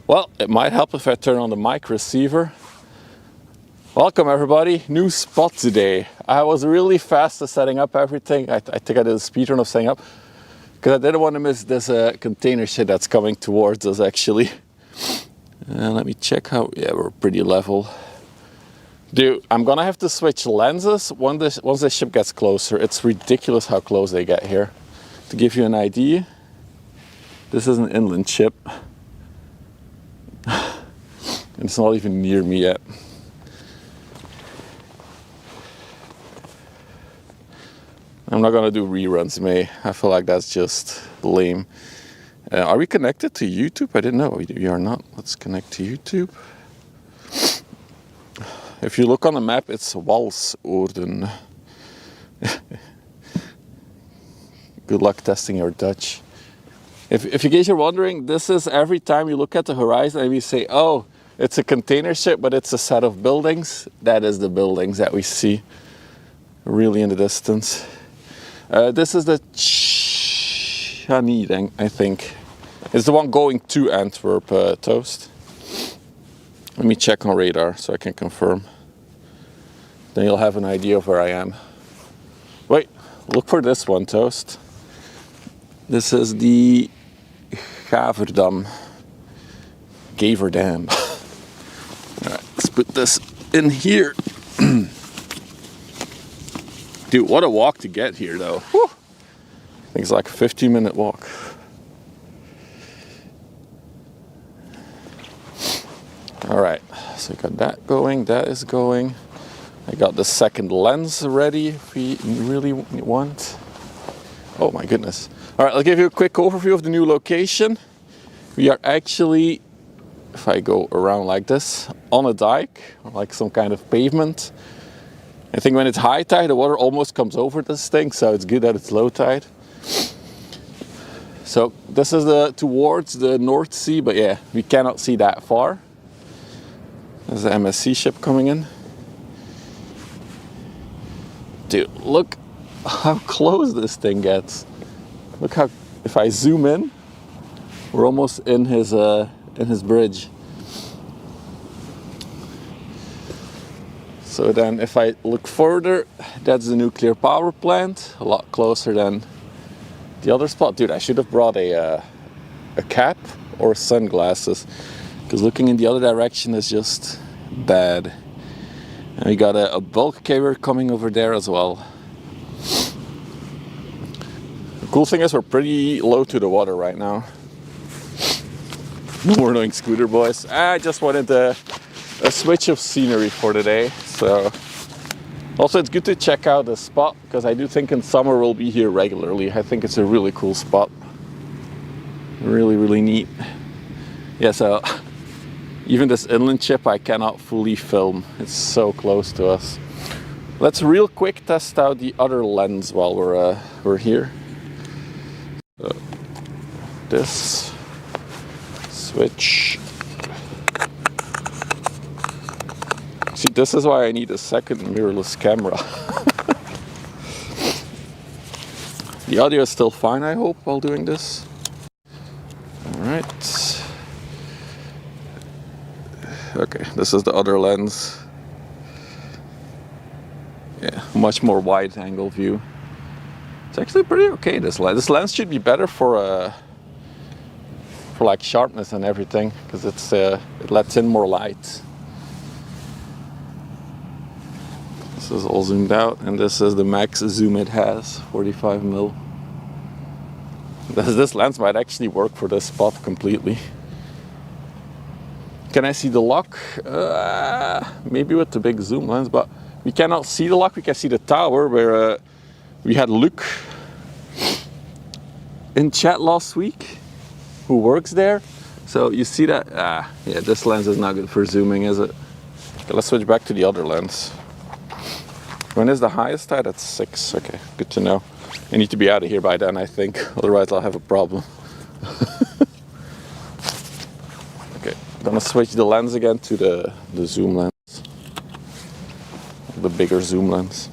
Well, it might help if I turn on the mic receiver. Welcome everybody, new spot today. I was really fast at setting up everything. I think I did a speed run of setting up because I didn't want to miss this container shit that's coming towards us actually. Let me check how, yeah, we're pretty level. Dude, I'm gonna have to switch lenses once the ship gets closer. It's ridiculous how close they get here. To give you an idea, this is an inland ship. It's not even near me yet. I'm not gonna do reruns, May. I feel like that's just lame. Are we connected to YouTube? I didn't know. We are not. Let's connect to YouTube. If you look on the map, it's Walsorden. Good luck testing your Dutch. If in case you're wondering, this is every time you look at the horizon and we say, oh, it's a container ship, but it's a set of buildings. That is the buildings that we see really in the distance. This is the Chani, I think. It's the one going to Antwerp, Toast. Let me check on radar so I can confirm. Then you'll have an idea of where I am. Wait, look for this one, Toast. This is the Gaverdam. Gaverdam. Alright, let's put this in here. Dude, what a walk to get here though. Whew. I think it's like a 15-minute walk. Alright, so I got that going, that is going. I got the second lens ready if we really want. Oh my goodness. Alright, I'll give you a quick overview of the new location. We are actually, if I go around like this, on a dike, like some kind of pavement. I think when it's high tide, the water almost comes over this thing, so it's good that it's low tide. So this is towards the North Sea, but yeah, we cannot see that far. There's the MSC ship coming in. Dude, look how close this thing gets. Look how, if I zoom in, we're almost in his bridge. So then if I look further, that's the nuclear power plant, a lot closer than the other spot. Dude, I should have brought a cap or sunglasses, because looking in the other direction is just bad. And we got a bulk carrier coming over there as well. The cool thing is we're pretty low to the water right now. No more annoying scooter boys. I just wanted a switch of scenery for today. So also it's good to check out the spot, because I do think in summer we'll be here regularly. I think it's a really cool spot. Really, really neat. Yeah, so even this inland ship I cannot fully film. It's so close to us. Let's real quick test out the other lens while we're here. This switch. See, this is why I need a second mirrorless camera. The audio is still fine, I hope, while doing this. Alright. Okay, this is the other lens. Yeah, much more wide angle view. It's actually pretty okay, this lens. This lens should be better for like sharpness and everything, because it lets in more light. This is all zoomed out, and this is the max zoom it has, 45mm. This lens might actually work for this spot completely. Can I see the lock? Maybe with the big zoom lens, but we cannot see the lock. We can see the tower where we had Luke in chat last week, who works there. So you see that? Yeah, this lens is not good for zooming, is it? Okay, let's switch back to the other lens. When is the highest tide? At 6. Okay, good to know. I need to be out of here by then, I think. Otherwise I'll have a problem. Okay, I'm gonna switch the lens again to the zoom lens. The bigger zoom lens.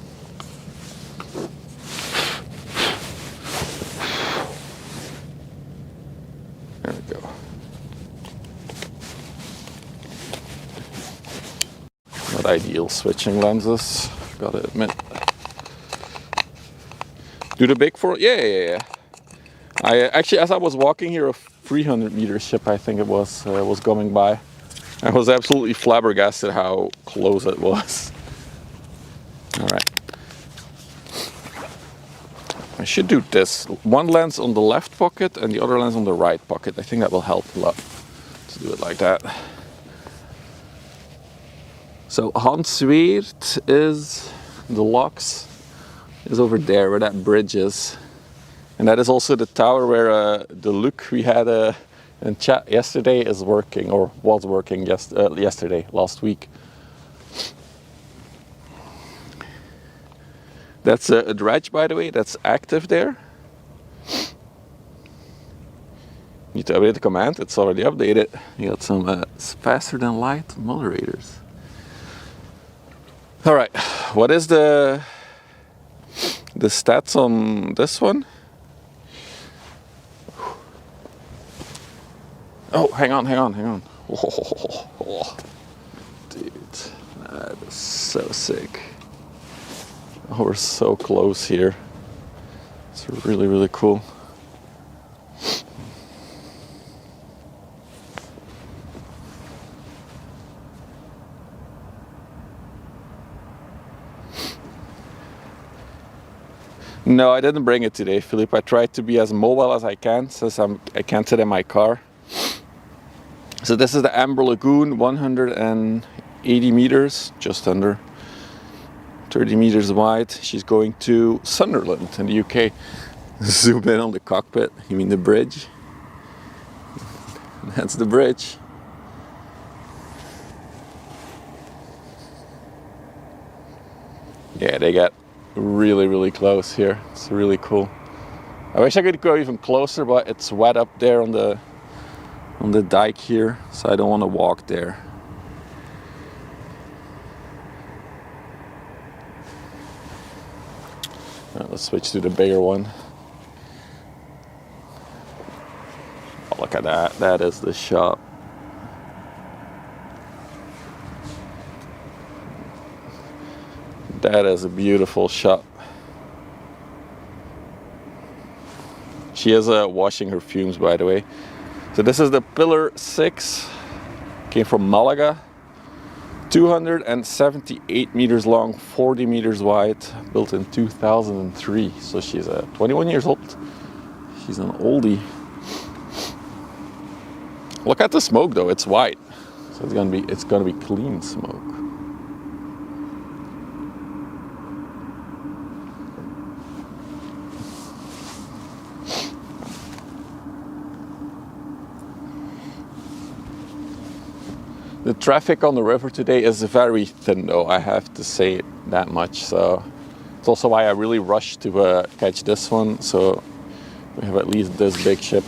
There we go. not ideal switching lenses, gotta admit. Do the big four? Yeah. I actually, as I was walking here, a 300-meter ship, I think it was going by. I was absolutely flabbergasted how close it was. All right. I should do this. One lens on the left pocket and the other lens on the right pocket. I think that will help a lot to do it like that. So Hans Weert is, the locks is over there where that bridge is. And that is also the tower where the look we had in chat yesterday is working, or was working yesterday, last week. That's a dredge, by the way, that's active there. Need to update the command, it's already updated. You got some faster than light moderators. All right, what is the stats on this one? Oh, hang on. Oh, dude, that is so sick. Oh, we're so close here. It's really, really cool. No, I didn't bring it today, Philippe. I tried to be as mobile as I can since I can't sit in my car. So this is the Amber Lagoon, 180 meters, just under 30 meters wide. She's going to Sunderland in the UK. Zoom in on the cockpit. You mean the bridge? That's the bridge. Yeah, they got really, really close here. It's really cool. I wish I could go even closer, but it's wet up there on the dike here, so I don't want to walk there. Let's switch to the bigger one. Oh, look at that. That is the shot. That is a beautiful shot. She is washing her fumes, by the way. So this is the Pillar 6. Came from Malaga. 278 meters long, 40 meters wide, built in 2003. So she's 21 years old. She's an oldie. Look at the smoke though, it's white. So it's gonna be clean smoke. The traffic on the river today is very thin though, I have to say that much. So it's also why I really rushed to catch this one, so we have at least this big ship.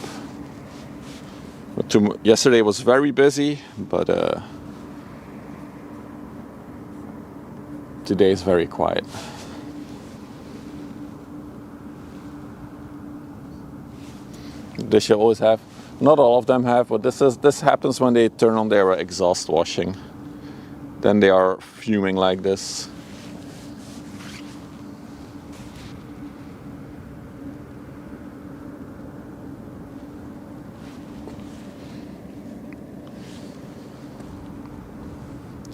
But yesterday was very busy, but today is very quiet. This you always have. Not all of them have, but this happens when they turn on their exhaust washing. Then they are fuming like this.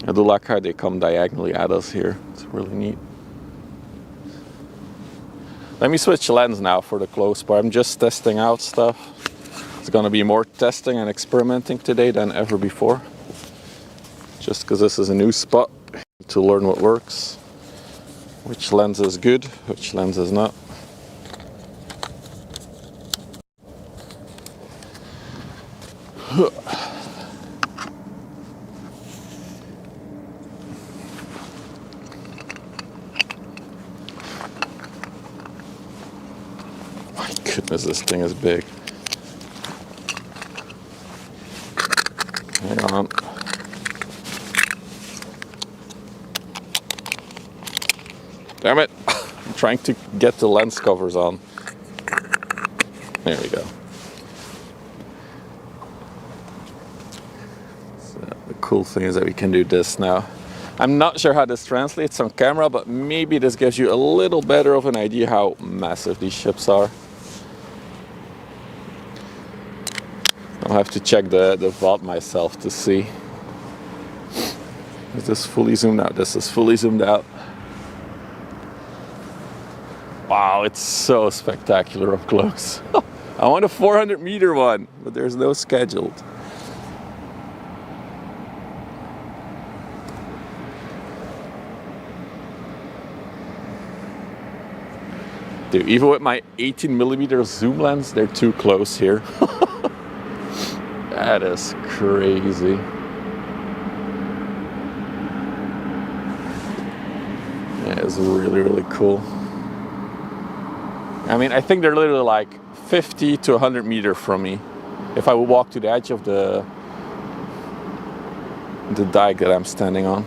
I do like how they come diagonally at us here. It's really neat. Let me switch lens now for the close part. I'm just testing out stuff. It's gonna be more testing and experimenting today than ever before. Just because this is a new spot to learn what works. Which lens is good, which lens is not. My goodness, this thing is big. Hang on. Damn it! I'm trying to get the lens covers on. There we go. So the cool thing is that we can do this now. I'm not sure how this translates on camera, but maybe this gives you a little better of an idea how massive these ships are. I'll have to check the VOD myself to see. Is this fully zoomed out? This is fully zoomed out. Wow, it's so spectacular up close. I want a 400-meter one, but there's no scheduled. Dude, even with my 18mm zoom lens, they're too close here. That is crazy. Yeah, it's really, really cool. I mean, I think they're literally like 50 to 100 meters from me. If I would walk to the edge of the dike that I'm standing on.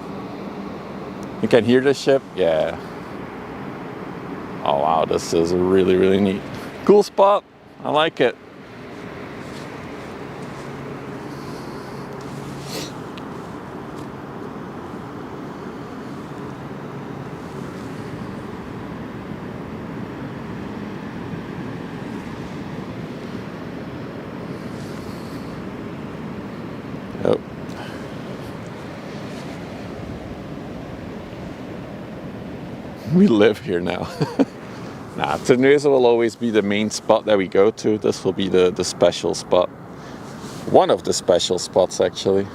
You can hear the ship? Yeah. Oh wow, this is really, really neat. Cool spot. I like it. Oh. We live here now. Nah, Terneuzen will always be the main spot that we go to. This will be the special spot. One of the special spots, actually.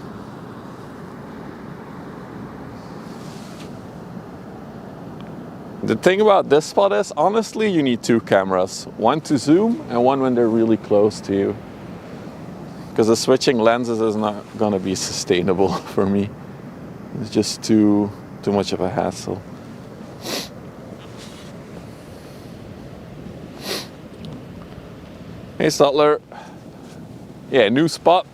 The thing about this spot is, honestly, you need two cameras. One to zoom and one when they're really close to you. Because the switching lenses is not going to be sustainable for me. It's just too much of a hassle. Hey Stutler. Yeah, new spot.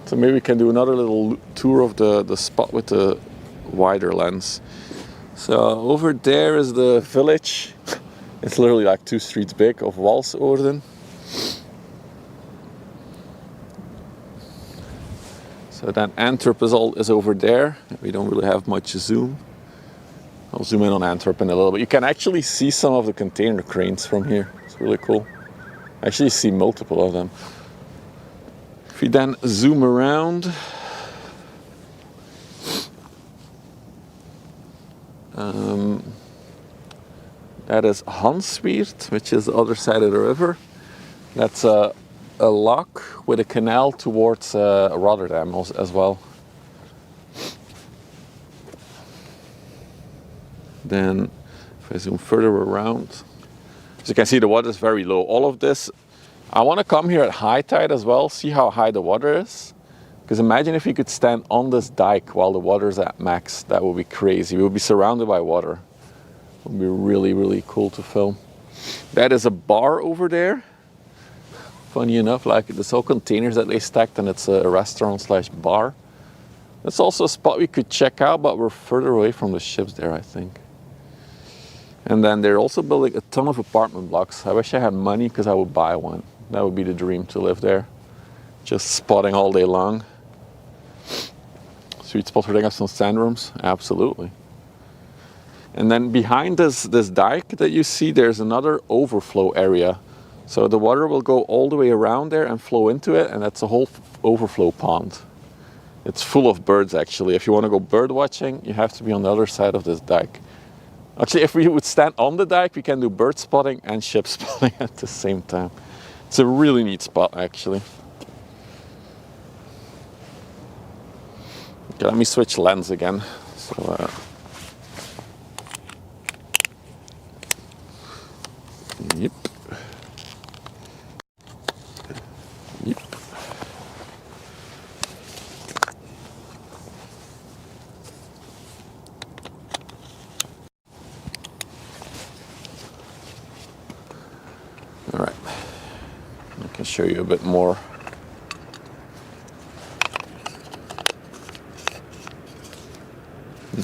So maybe we can do another little tour of the spot with the wider lens. So over there is the village. It's literally like 2 streets big of Walsoorden. So then Antwerp is over there. We don't really have much zoom. I'll zoom in on Antwerp in a little bit. You can actually see some of the container cranes from here. It's really cool. I actually see multiple of them. If you then zoom around, that is Hansweert, which is the other side of the river. That's a lock with a canal towards Rotterdam as well. Then if I zoom further around, as you can see, the water is very low. All of this, I want to come here at high tide as well, see how high the water is. Because imagine if you could stand on this dike while the water is at max. That would be crazy. We would be surrounded by water. It would be really, really cool to film. That is a bar over there. Funny enough, like there's all containers that they stacked, and it's a restaurant slash bar. That's also a spot we could check out, but we're further away from the ships there, I think. And then they're also building a ton of apartment blocks. I wish I had money because I would buy one. That would be the dream, to live there. Just spotting all day long. Sweet spot for taking up some sandrooms? Absolutely. And then behind this dike that you see, there's another overflow area. So the water will go all the way around there and flow into it, and that's a whole overflow pond. It's full of birds, actually. If you want to go bird watching, you have to be on the other side of this dike. Actually, if we would stand on the dike, we can do bird spotting and ship spotting at the same time. It's a really neat spot, actually. Okay, let me switch lens again. So, yep. Yep. All right, I can show you a bit more.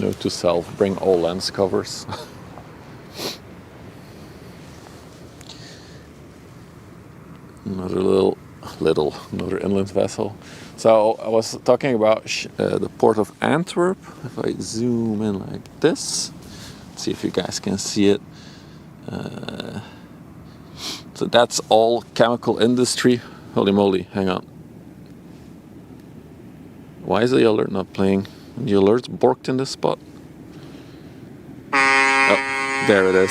Note to self, bring all lens covers. Another little another inland vessel. So I was talking about the port of Antwerp. If I zoom in like this, let's see if you guys can see it. So that's all chemical industry. Holy moly, hang on. Why is the alert not playing? The alert's borked in this spot. Oh, there it is.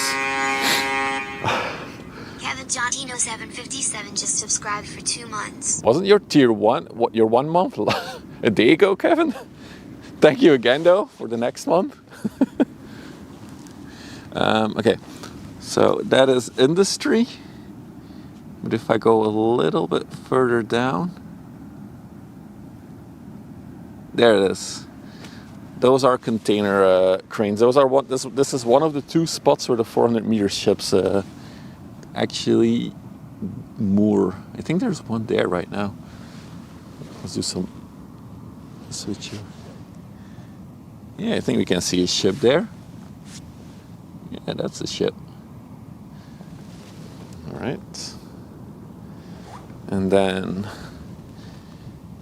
Kevin Jontino 757 just subscribed for 2 months. Wasn't your tier 1, what, your 1 month a day ago, Kevin? Thank you again, though, for the next month. Okay, so that is industry. But if I go a little bit further down, there it is. Those are container cranes. Those are what this is one of the 2 spots where the 400-meter ships actually moor. I think there's one there right now. Let's do some switch here. Yeah, I think we can see a ship there. Yeah, that's a ship. All right. And then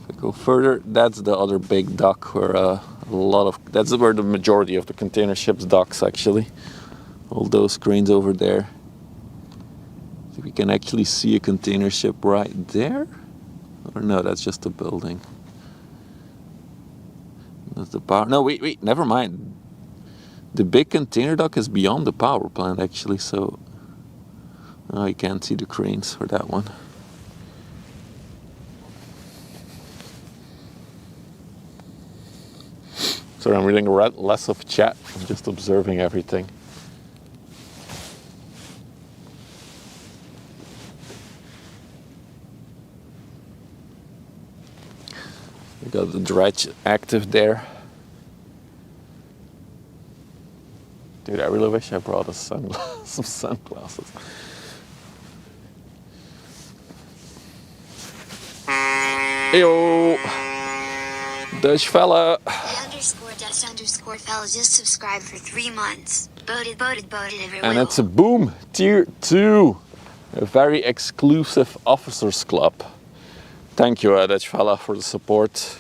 if I go further, that's the other big dock where that's where the majority of the container ships docks actually. All those cranes over there. So we can actually see a container ship right there. Or no, that's just a building. That's the power. No, wait, never mind. The big container dock is beyond the power plant actually, so you can't see the cranes for that one. So I'm reading less of chat. I'm just observing everything. We got the dredge active there. Dude, I really wish I brought some sunglasses. Heyo, Dutch fella. _fella just subscribed for 3 months. Voted everywhere. And it's a boom, tier 2. A very exclusive officers club. Thank you, Dutch fella, for the support.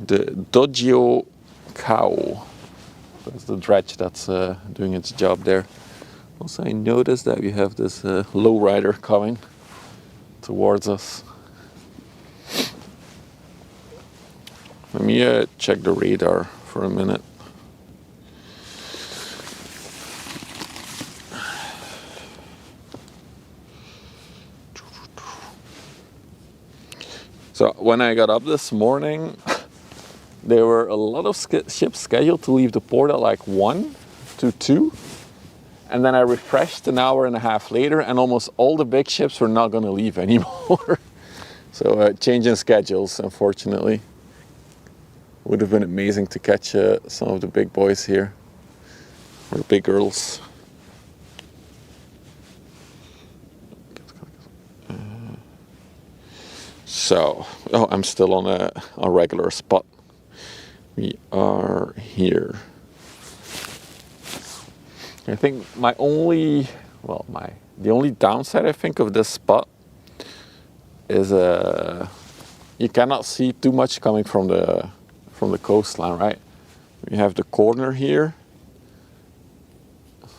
The Doggio cow. That's the dredge that's doing its job there. Also, I noticed that we have this lowrider coming towards us. Let me check the radar for a minute. So when I got up this morning, there were a lot of ships scheduled to leave the port at like 1 to 2. And then I refreshed an hour and a half later, and almost all the big ships were not going to leave anymore. So changing schedules, unfortunately. Would have been amazing to catch some of the big boys here, or the big girls. So, I'm still on a regular spot. We are here. I think the only downside I think of this spot is you cannot see too much coming from the coastline, right? We have the corner here,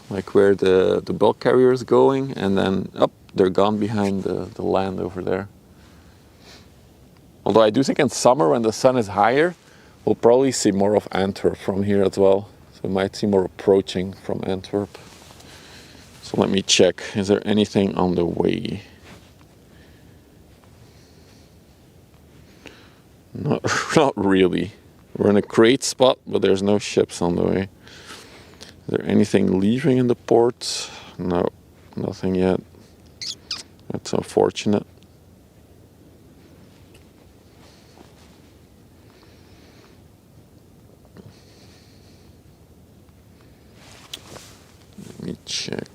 like where the bulk carrier is going, and then they're gone behind the land over there. Although I do think in summer when the sun is higher, we'll probably see more of Antwerp from here as well. So we might see more approaching from Antwerp. So let me check. Is there anything on the way? Not really. We're in a great spot, but there's no ships on the way. Is there anything leaving in the port? No, nothing yet. That's unfortunate. Let me check.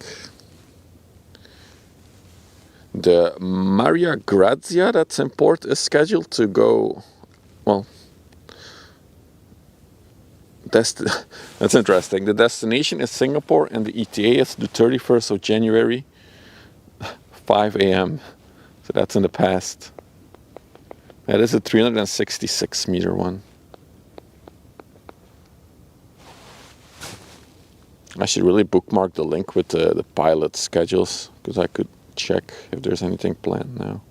The Maria Grazia that's in port is scheduled to go, well, That's interesting. The destination is Singapore and the ETA is the 31st of January, 5 a.m. So that's in the past. That is a 366 meter one. I should really bookmark the link with the pilot schedules, because I could check if there's anything planned now.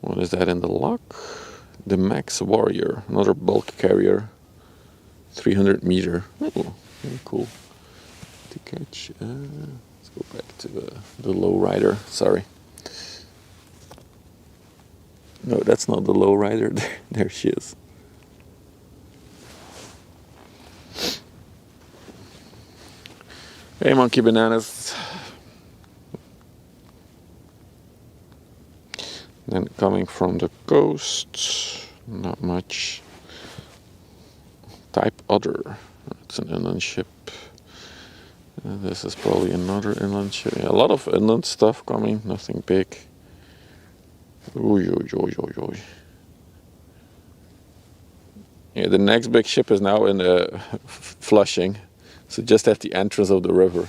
What is that in the lock? The Max Warrior, another bulk carrier, 300 meter. Oh, very cool to catch. Let's go back to the lowrider. Sorry. No, that's not the lowrider. There she is. Hey, monkey bananas. Then coming from the coast, not much. Type other. It's an inland ship. This is probably another inland ship. Yeah, a lot of inland stuff coming, nothing big. Oy, oy, oy, oy, oy. Yeah, the next big ship is now in Flushing. So just at the entrance of the river.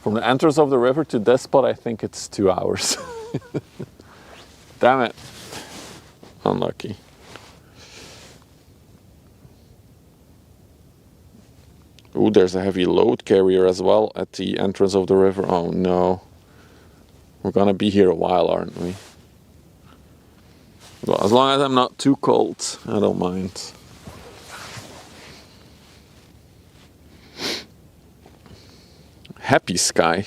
From the entrance of the river to this spot, I think it's 2 hours. Damn it. Unlucky. Ooh, there's a heavy load carrier as well at the entrance of the river. Oh no. We're gonna be here a while, aren't we? Well, as long as I'm not too cold, I don't mind. Happy sky.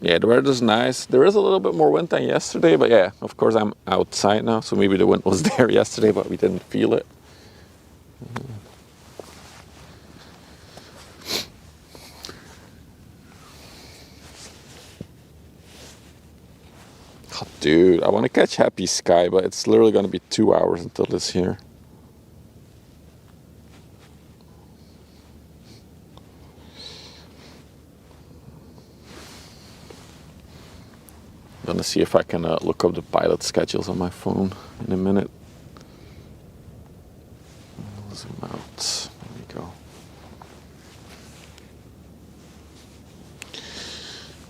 Yeah, the weather's nice. There is a little bit more wind than yesterday, but yeah, of course I'm outside now, so maybe the wind was there yesterday, but we didn't feel it. Oh, dude, I want to catch Happy Sky, but it's literally going to be 2 hours until it's here. I'm gonna see if I can look up the pilot schedules on my phone in a minute. I'll zoom out. There we go.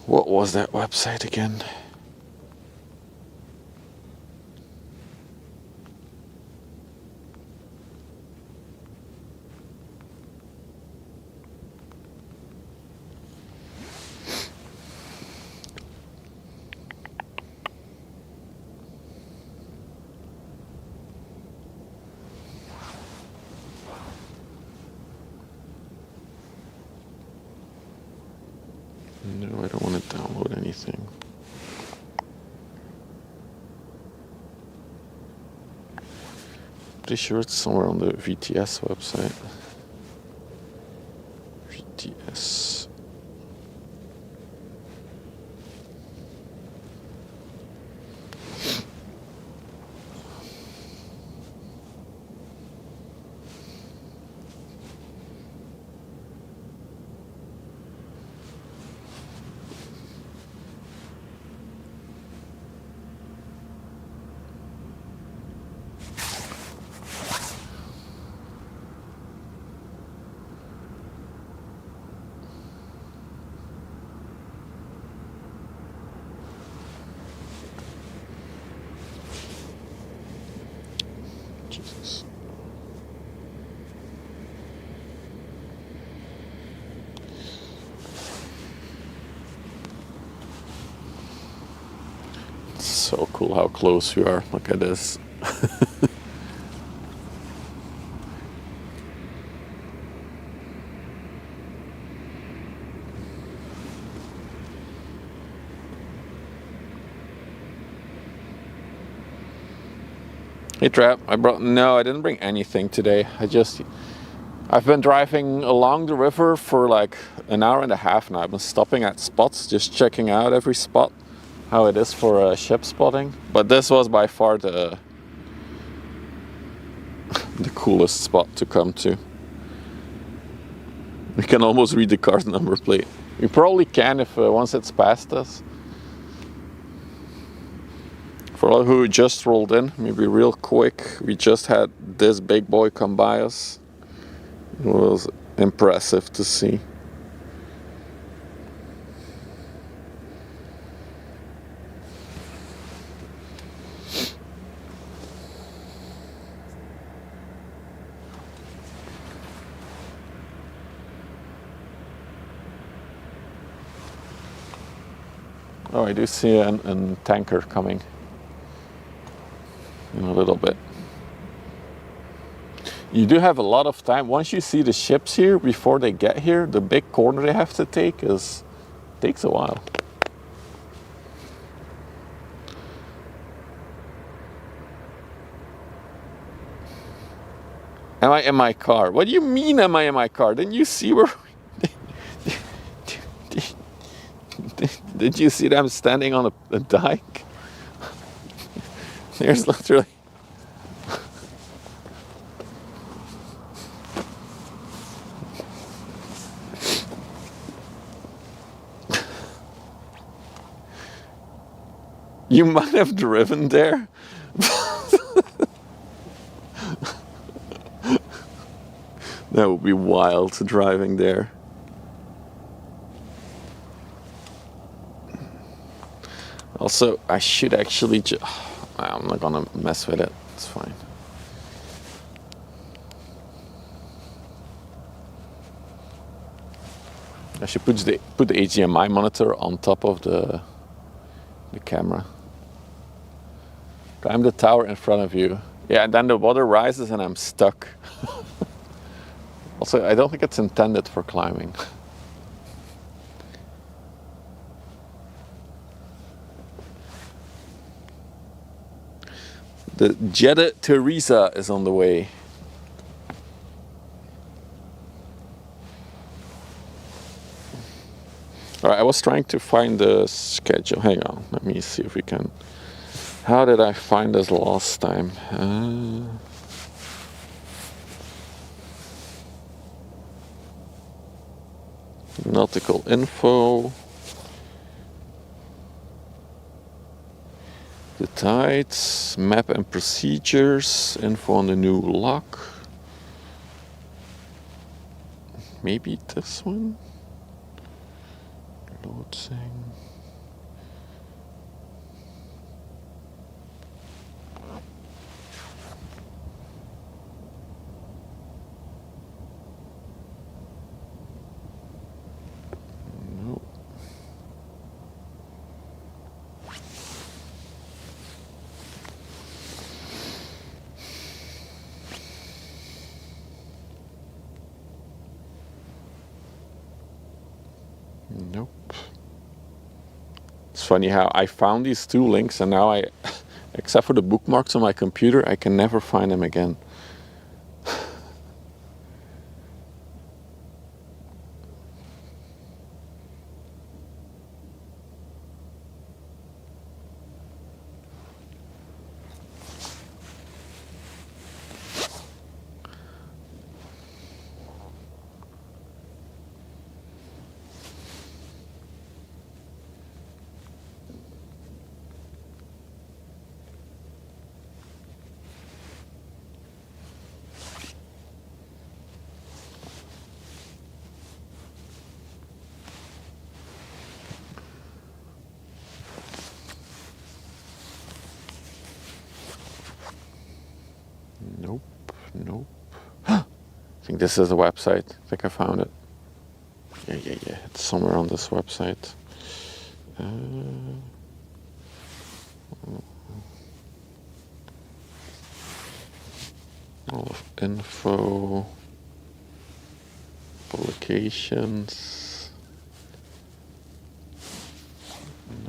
What was that website again? No, I don't want to download anything. Pretty sure it's somewhere on the VTS website. VTS. Jesus. It's so cool how close we are. Look at this. Hey Trap, I didn't bring anything today. I've been driving along the river for like an hour and a half now. I've been stopping at spots, just checking out every spot, how it is for ship spotting. But this was by far the coolest spot to come to. We can almost read the car's number plate. We probably can if once it's past us. For all who just rolled in, maybe real quick, we just had this big boy come by us. It was impressive to see. Oh, I do see a tanker coming in a little bit. You do have a lot of time. Once you see the ships here, before they get here, the big corner they have to take takes a while. Am I in my car? What do you mean, am I in my car? Didn't you see where... Did you see them standing on a dike? There's literally... You might have driven there. That would be wild, driving there. Also, I should actually I'm not gonna mess with it. It's fine. I should put the HDMI monitor on top of the camera. Climb the tower in front of you. Yeah, and then the water rises and I'm stuck. Also, I don't think it's intended for climbing. The Jetta Teresa is on the way. Alright, I was trying to find the schedule. Hang on, let me see if we can... How did I find this last time? Nautical info. The tides, map and procedures, info on the new lock. Maybe this one? Loading. Nope. It's funny how I found these two links and now except for the bookmarks on my computer, I can never find them again. Nope, nope. I think this is the website. I think I found it. Yeah. It's somewhere on this website. All of info, publications.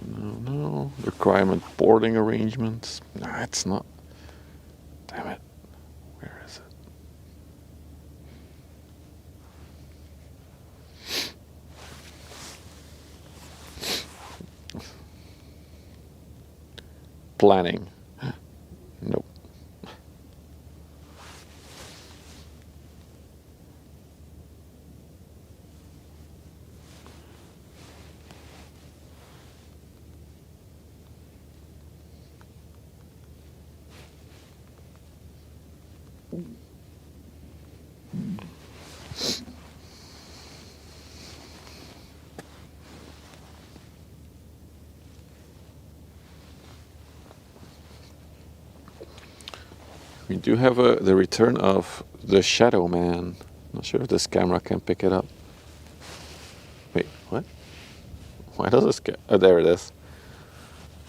No. Requirement boarding arrangements. Nah, it's not. Damn it. Where is it? Planning. Nope. We do have the return of the Shadow Man. Not sure if this camera can pick it up. Wait, what? Why does this get... Oh, there it is.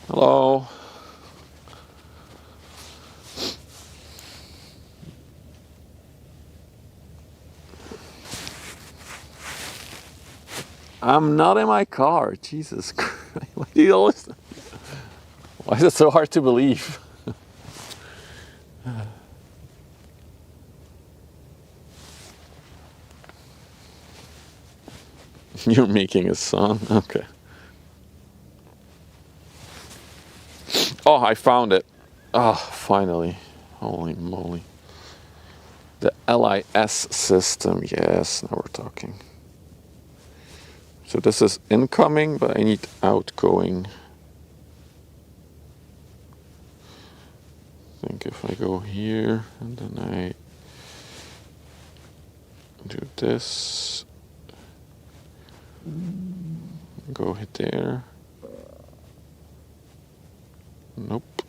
Hello. I'm not in my car. Jesus Christ. Why do you always... Why is it so hard to believe? You're making a song? Okay. Oh, I found it. Oh, finally. Holy moly. The LIS system. Yes, now we're talking. So this is incoming, but I need outgoing. I think if I go here and then I do this, go hit there. Nope.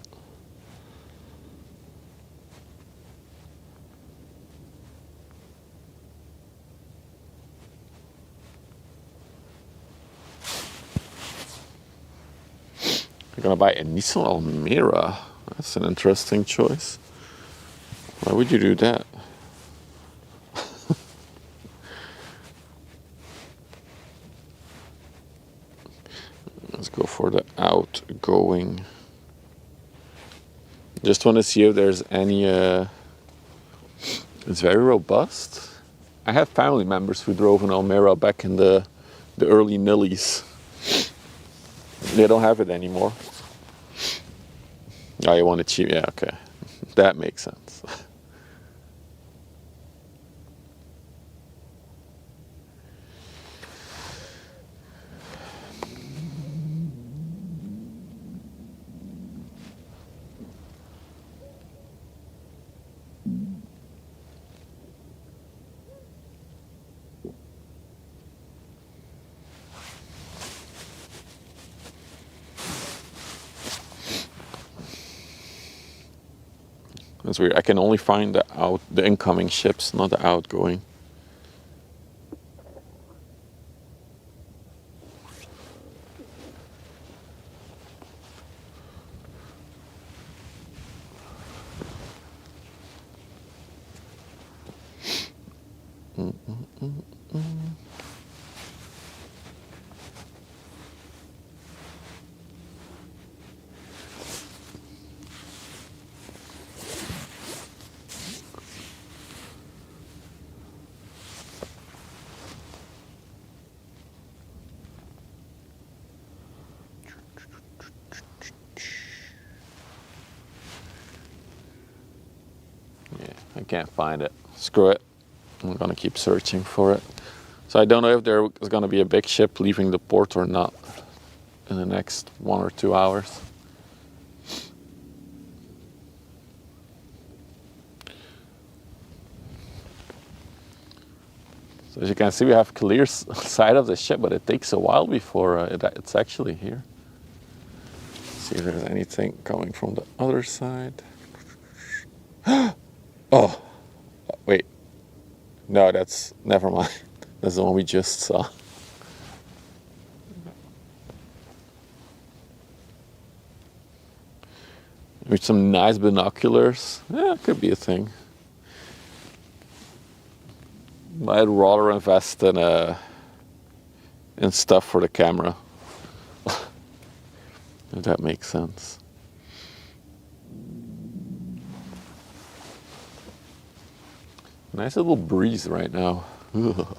I'm gonna buy a Nissan Almera. That's an interesting choice. Why would you do that? Let's go for the outgoing. Just want to see if there's any... It's very robust. I have family members who drove an Almera back in the early nillies. They don't have it anymore. Oh, you want it cheap? Yeah, okay. That makes sense. That's weird. I can only find the incoming ships, not the outgoing. I can't find it. Screw it. I'm gonna keep searching for it. So I don't know if there is gonna be a big ship leaving the port or not in the next 1 or 2 hours. So as you can see, we have clear sight of the ship, but it takes a while before it's actually here. Let's see if there's anything coming from the other side. Oh, wait. No, never mind. That's the one we just saw. With some nice binoculars. Yeah, it could be a thing. I'd rather invest in stuff for the camera. If that makes sense. Nice little breeze right now. Ugh.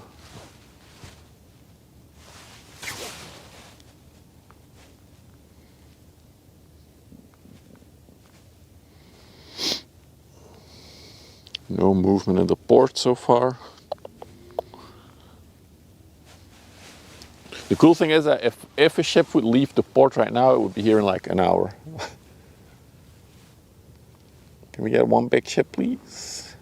No movement in the port so far. The cool thing is that if a ship would leave the port right now, it would be here in like an hour. Can we get one big ship, please?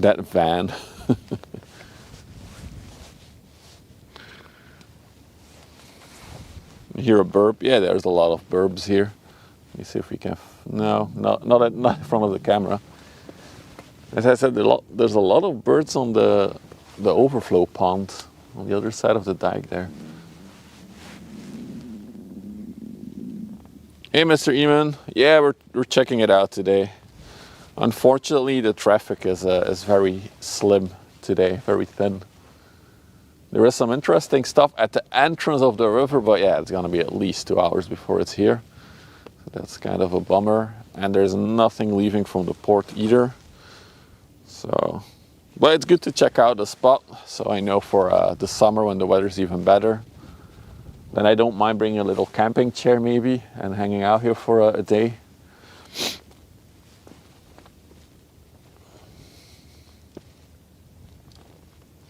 that van. You hear a burp? Yeah, there's a lot of burps here. Let me see if we can. No, not in front of the camera. As I said, there's a lot of birds on the overflow pond on the other side of the dike there. Hey, Mr. Eamon. Yeah, we're checking it out today. Unfortunately, the traffic is very slim today, very thin. There is some interesting stuff at the entrance of the river, but yeah, it's gonna be at least 2 hours before it's here. So that's kind of a bummer. And there's nothing leaving from the port either. So, but it's good to check out the spot. So I know for the summer when the weather's even better, then I don't mind bringing a little camping chair maybe and hanging out here for a day.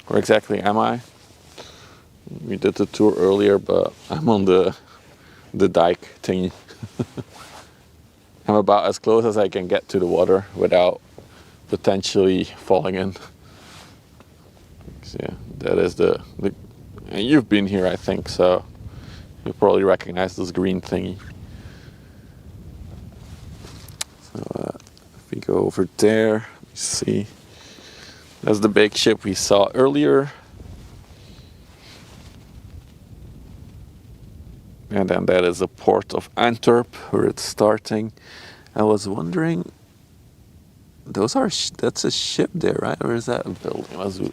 Where exactly am I? We did the tour earlier, but I'm on the dike thingy. I'm about as close as I can get to the water without potentially falling in. So yeah, that is the and you've been here, I think, so you'll probably recognize this green thingy. So if we go over there, let me see. That's the big ship we saw earlier. And then that is the port of Antwerp, where it's starting. I was wondering, that's a ship there, right? Or is that a building?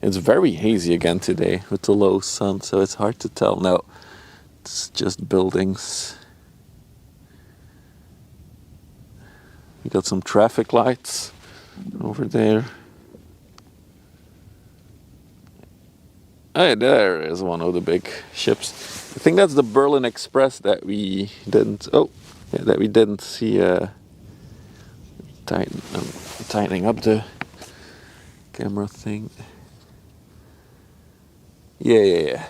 It's very hazy again today with the low sun, so it's hard to tell. No, it's just buildings. We got some traffic lights over there. Hey, there is one of the big ships. I think that's the Berlin Express that we didn't. Oh, yeah, that we didn't see. Tightening up the camera thing. Yeah.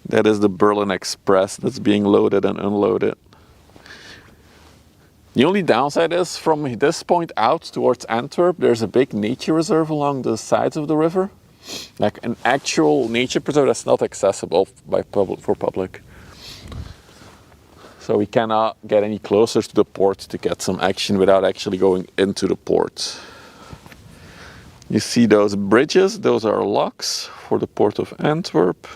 That is the Berlin Express that's being loaded and unloaded. The only downside is from this point out towards Antwerp, there's a big nature reserve along the sides of the river. Like an actual nature preserve that's not accessible for public. So we cannot get any closer to the port to get some action without actually going into the port. You see those bridges, those are locks for the port of Antwerp.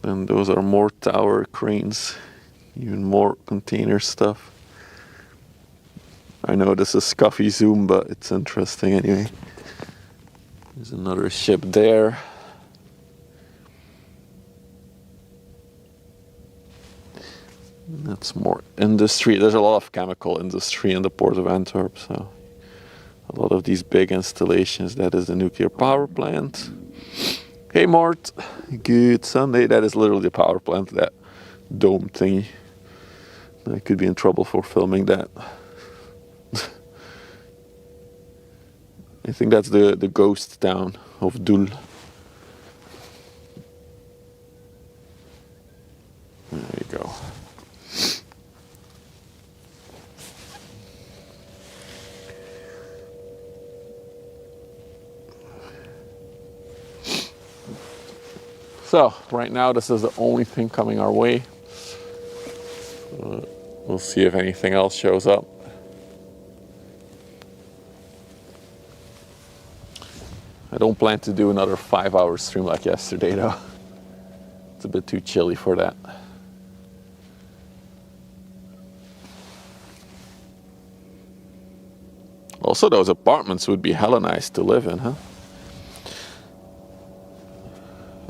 And those are more tower cranes, even more container stuff. I know this is scuffy zoom, but it's interesting anyway. There's another ship there. That's more industry. There's a lot of chemical industry in the port of Antwerp, so a lot of these big installations. That is the nuclear power plant. Hey Mort, good Sunday. That is literally the power plant, that dome thingy. I could be in trouble for filming that. I think that's the ghost town of Doel. There you go. So, right now this is the only thing coming our way. We'll see if anything else shows up. I don't plan to do another 5-hour stream like yesterday though. It's a bit too chilly for that. Also, those apartments would be hella nice to live in, huh?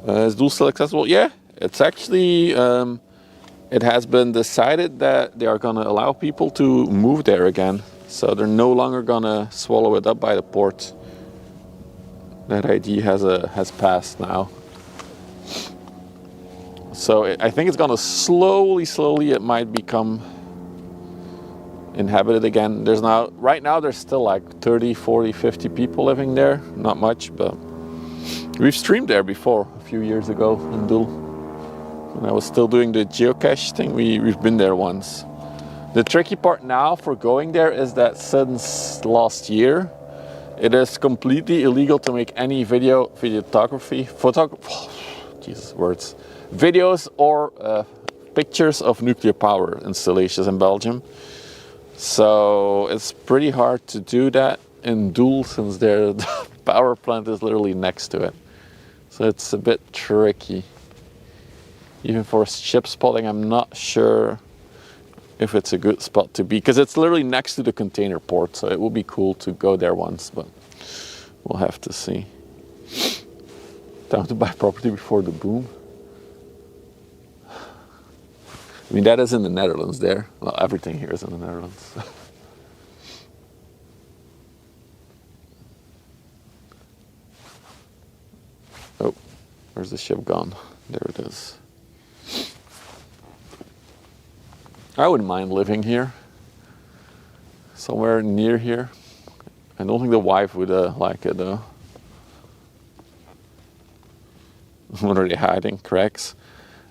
Is Doel still accessible? Yeah, it's actually, it has been decided that they are going to allow people to move there again. So they're no longer going to swallow it up by the port. That idea has passed now. So I think it's going to slowly, it might become inhabited again. Right now there's still like 30, 40, 50 people living there. Not much, but we've streamed there before a few years ago in Doel. when I was still doing the geocache thing, we've been there once. The tricky part now for going there is that since last year, it is completely illegal to make any videos or pictures of nuclear power installations in Belgium. So it's pretty hard to do that in Doel since the power plant is literally next to it. So it's a bit tricky. Even for ship spotting, I'm not sure if it's a good spot to be, because it's literally next to the container port, so it would be cool to go there once, but we'll have to see. Time to buy property before the boom. I mean, that is in the Netherlands there. Well, everything here is in the Netherlands. Oh, where's the ship gone? There it is. I wouldn't mind living here, somewhere near here. I don't think the wife would like it though. What are they hiding? Cracks?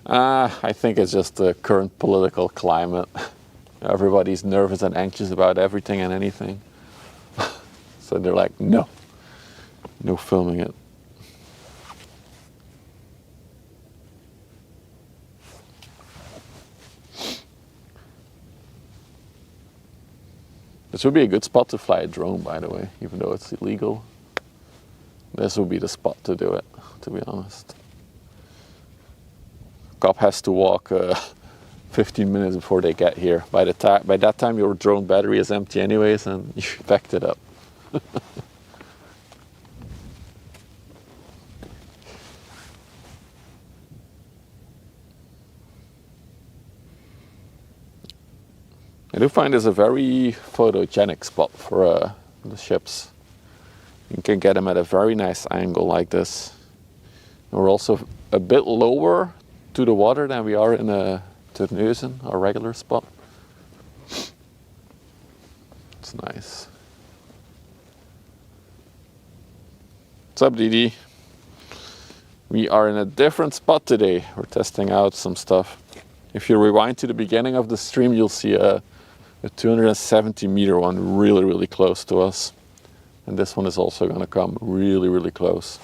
I think it's just the current political climate. Everybody's nervous and anxious about everything and anything. So they're like, no filming it. This would be a good spot to fly a drone, by the way, even though it's illegal. This would be the spot to do it, to be honest. Cop has to walk 15 minutes before they get here. By that time, your drone battery is empty anyways, and you backed it up. I do find this a very photogenic spot for the ships. You can get them at a very nice angle like this. And we're also a bit lower to the water than we are in Terneuzen, our regular spot. It's nice. What's up, DD? We are in a different spot today. We're testing out some stuff. If you rewind to the beginning of the stream, you'll see a 270 meter one really, really close to us. And this one is also going to come really, really close.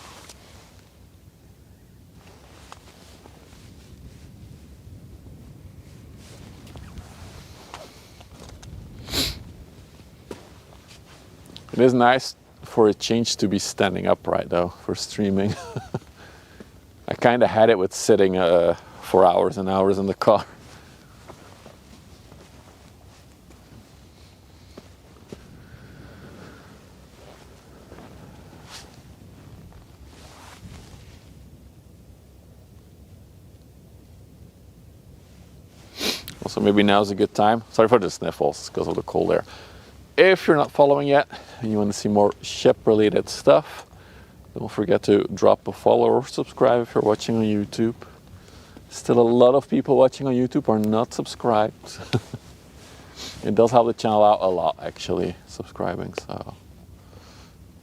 It is nice for a change to be standing upright though, for streaming. I kind of had it with sitting for hours and hours in the car. So maybe now's a good time. Sorry for the sniffles because of the cold air. If you're not following yet and you want to see more ship-related stuff, don't forget to drop a follow or subscribe if you're watching on YouTube. Still a lot of people watching on YouTube are not subscribed. It does help the channel out a lot, actually, subscribing. So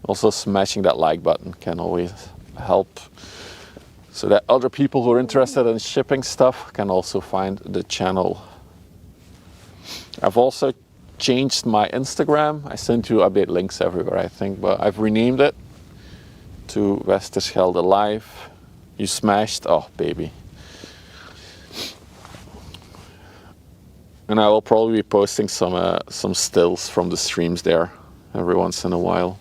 also smashing that like button can always help, so that other people who are interested in shipping stuff can also find the channel. I've also changed my Instagram. I sent you update links everywhere, I think, but I've renamed it to Westerschelde Live. You smashed, oh baby. And I will probably be posting some stills from the streams there every once in a while.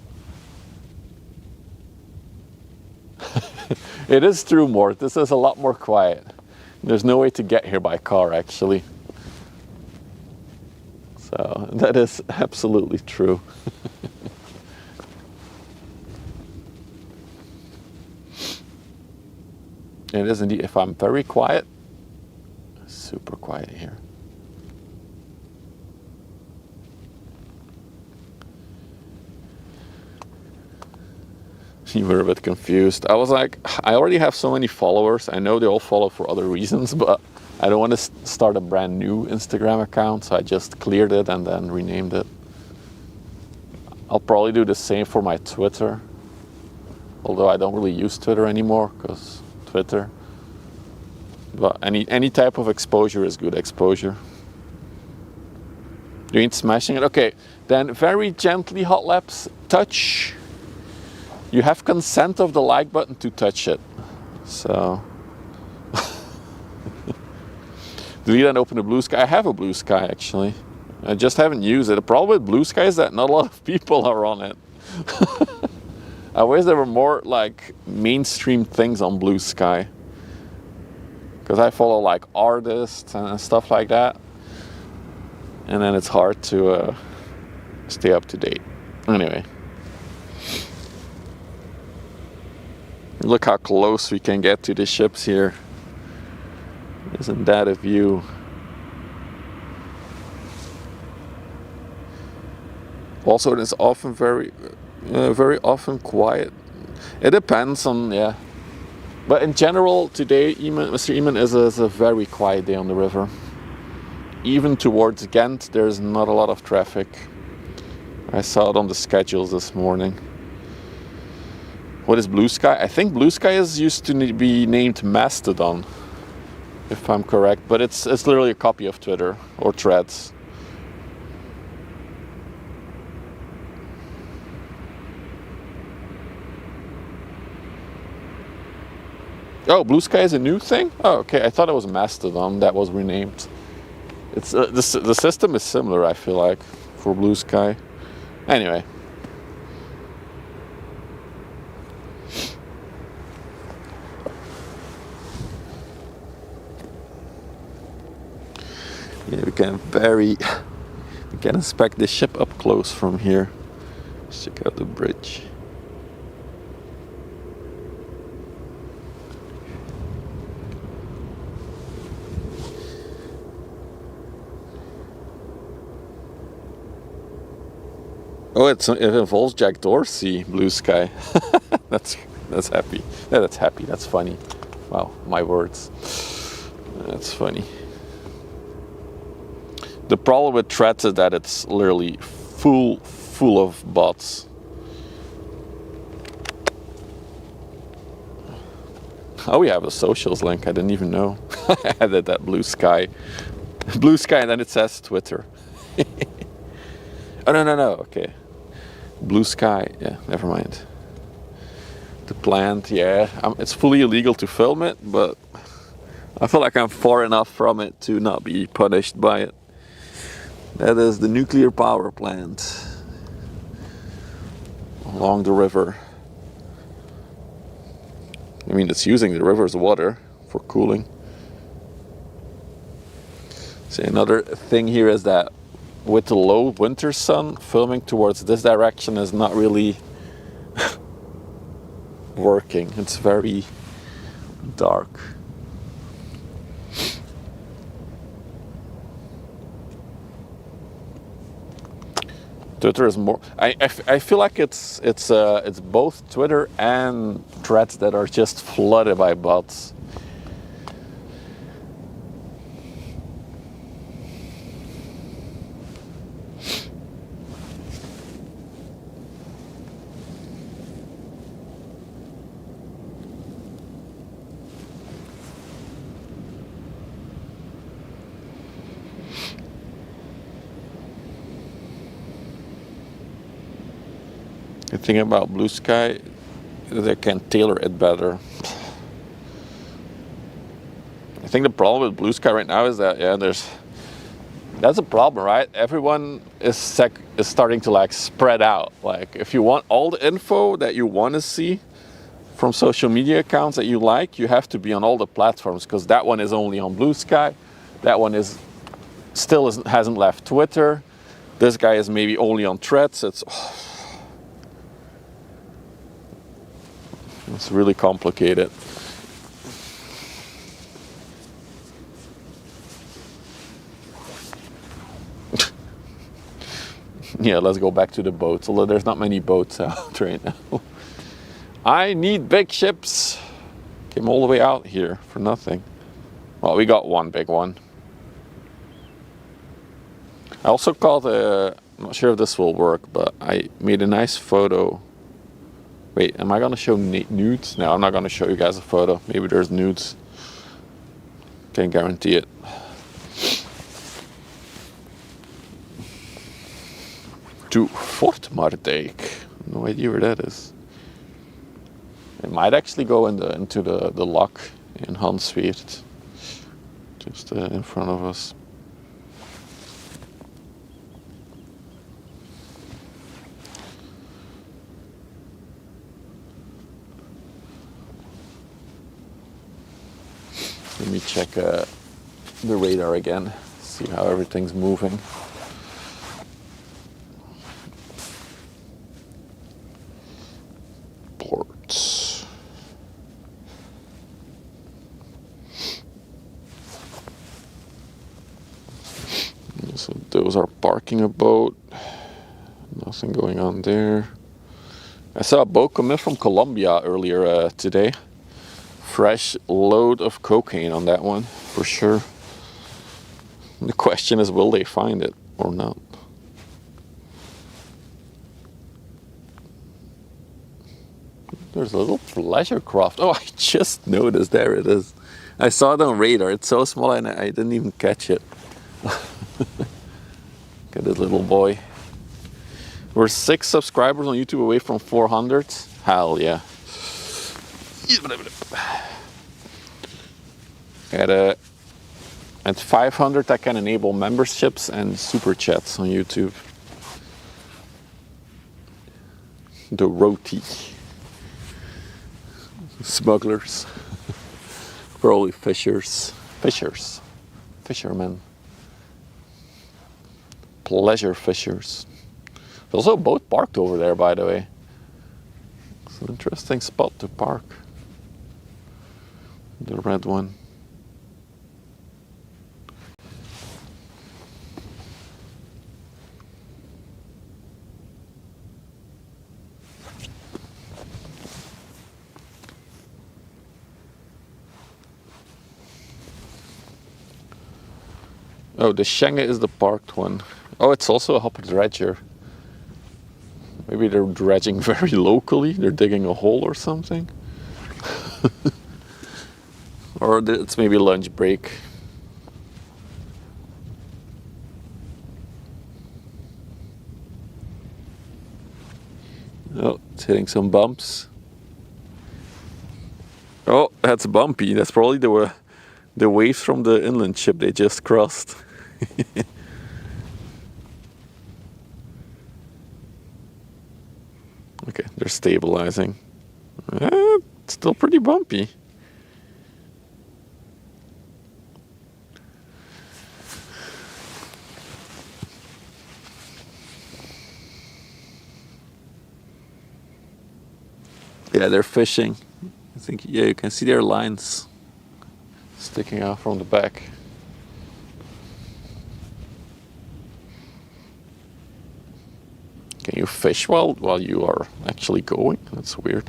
It is true, Mort. This is a lot more quiet. There's no way to get here by car, actually. So that is absolutely true. It is indeed. If I'm very quiet, super quiet here. You were a bit confused. I was like, I already have so many followers. I know they all follow for other reasons, but I don't want to start a brand new Instagram account, so I just cleared it and then renamed it. I'll probably do the same for my Twitter, although I don't really use Twitter anymore because Twitter. But any type of exposure is good exposure. You ain't smashing it? Okay, then very gently, hot laps, touch. You have consent of the like button to touch it. So, delete and open the blue sky. I have a blue sky actually. I just haven't used it. The problem with blue sky is that not a lot of people are on it. I wish there were more like mainstream things on blue sky. Because I follow like artists and stuff like that. And then it's hard to stay up to date. Anyway. Look how close we can get to the ships here. Isn't that a view? Also, it is often very often quiet. It depends on, yeah. But in general, today, Mr. Eamon, is a very quiet day on the river. Even towards Ghent, there's not a lot of traffic. I saw it on the schedules this morning. What is Blue Sky? I think Blue Sky is used to be named Mastodon, if I'm correct. But it's literally a copy of Twitter or Threads. Oh, Blue Sky is a new thing? Oh, okay. I thought it was Mastodon that was renamed. It's the system is similar, I feel like, for Blue Sky. Anyway. Yeah, we can inspect the ship up close from here. Let's check out the bridge. Oh, it involves Jack Dorsey, Blue Sky. That's happy. Yeah, that's happy. That's funny. Wow, my words. That's funny. The problem with Threads is that it's literally full of bots. Oh, we have a socials link. I didn't even know. I added that Blue Sky, and then it says Twitter. Oh no. Okay. Blue Sky, yeah, never mind. The plant, yeah, it's fully illegal to film it, but I feel like I'm far enough from it to not be punished by it. That is the nuclear power plant along the river. I mean, it's using the river's water for cooling. See, another thing here is that with the low winter sun, filming towards this direction is not really working. It's very dark. Twitter is more. I feel like it's both Twitter and Threads that are just flooded by bots. The thing about Blue Sky, they can tailor it better. I think the problem with Blue Sky right now is that that's a problem, right? Everyone is starting to like spread out. Like if you want all the info that you want to see from social media accounts that you like, you have to be on all the platforms, because that one is only on Blue Sky. That one hasn't left Twitter. This guy is maybe only on Threads. It's really complicated. Yeah, let's go back to the boats, although there's not many boats out right now. I need big ships. Came all the way out here for nothing. Well, we got one big one. I also caught I'm not sure if this will work, but I made a nice photo. Wait, am I gonna show nudes? No, I'm not gonna show you guys a photo. Maybe there's nudes. Can't guarantee it. To Fort Mardijk. No idea where that is. It might actually go into the lock in Hansweert. Just in front of us. Let me check the radar again, see how everything's moving. Ports. So those are parking a boat. Nothing going on there. I saw a boat come in from Colombia earlier today. Fresh load of cocaine on that one, for sure. The question is, will they find it or not? There's a little pleasure craft. Oh, I just noticed. There it is. I saw it on radar. It's so small and I didn't even catch it. Look at this little boy. We're 6 subscribers on YouTube away from 400. Hell yeah. At 500 I can enable memberships and super chats on YouTube. The roti. Smugglers. Probably fishers. Fishermen. Pleasure fishers. There's also a boat parked over there, by the way. It's an interesting spot to park. The red one. Oh, the Schengen is the parked one. Oh, it's also a hopper dredger. Maybe they're dredging very locally. They're digging a hole or something. Or it's maybe lunch break. Oh, it's hitting some bumps. Oh, that's bumpy. That's probably the waves from the inland ship they just crossed. Okay, they're stabilizing. It's still pretty bumpy. Yeah, they're fishing. I think, yeah, you can see their lines sticking out from the back. Can you fish while you are actually going? That's weird.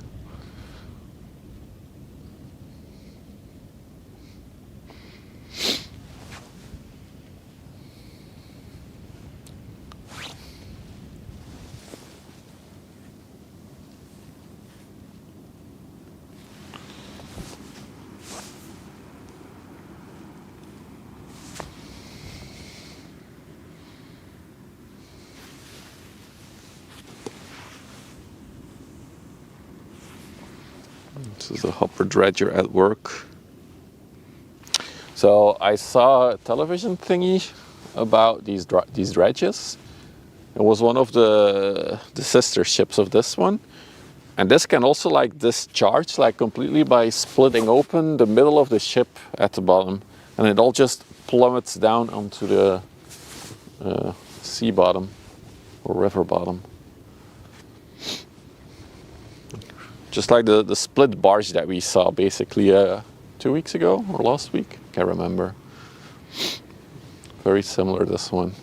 This is a hopper dredger at work. So I saw a television thingy about these dredges. It was one of the sister ships of this one. And this can also like discharge like completely by splitting open the middle of the ship at the bottom. And it all just plummets down onto the sea bottom or river bottom. Just like the split barge that we saw basically 2 weeks ago or last week, can't remember. Very similar this one.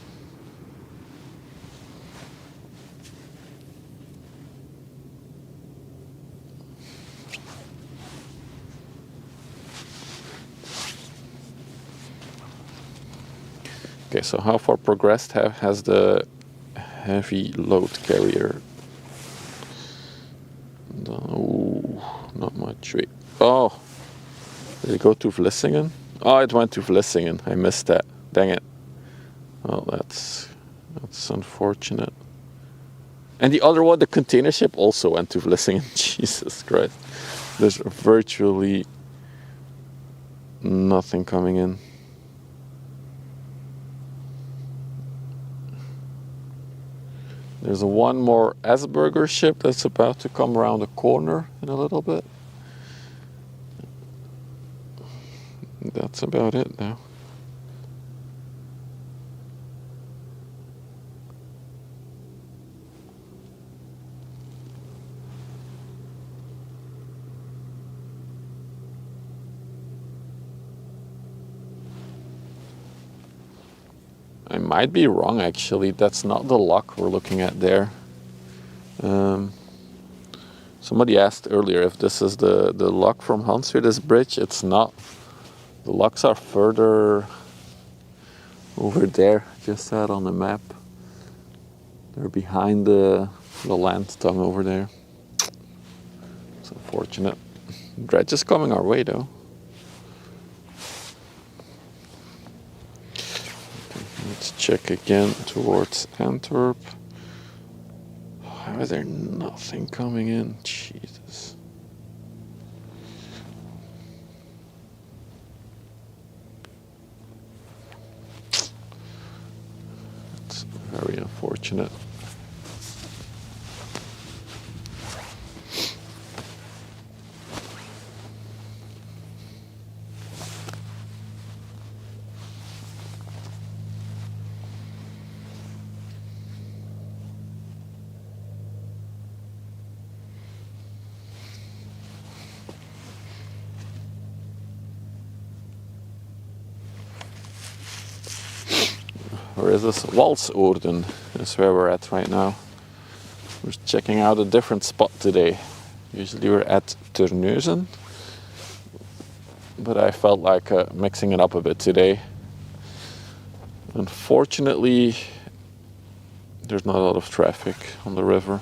Okay, so how far progressed has the heavy load carrier? Oh, not much. Wait. Oh, did it go to Vlissingen? Oh, it went to Vlissingen. I missed that. Dang it. Well, that's unfortunate. And the other one, the container ship, also went to Vlissingen. Jesus Christ. There's virtually nothing coming in. There's one more Asperger ship that's about to come around the corner in a little bit. That's about it now. I might be wrong, actually. That's not the lock we're looking at there. Somebody asked earlier if this is the lock from Hansweer, this bridge. It's not. The locks are further over there. Just saw it on the map. They're behind the land tongue over there. It's unfortunate. Dredge is coming our way, though. Let's check again towards Antwerp. Why is there nothing coming in? Jesus. It's very unfortunate. Where is this? Walsoorden is where we're at right now. We're checking out a different spot today. Usually we're at Terneuzen, but I felt like mixing it up a bit today. Unfortunately, there's not a lot of traffic on the river.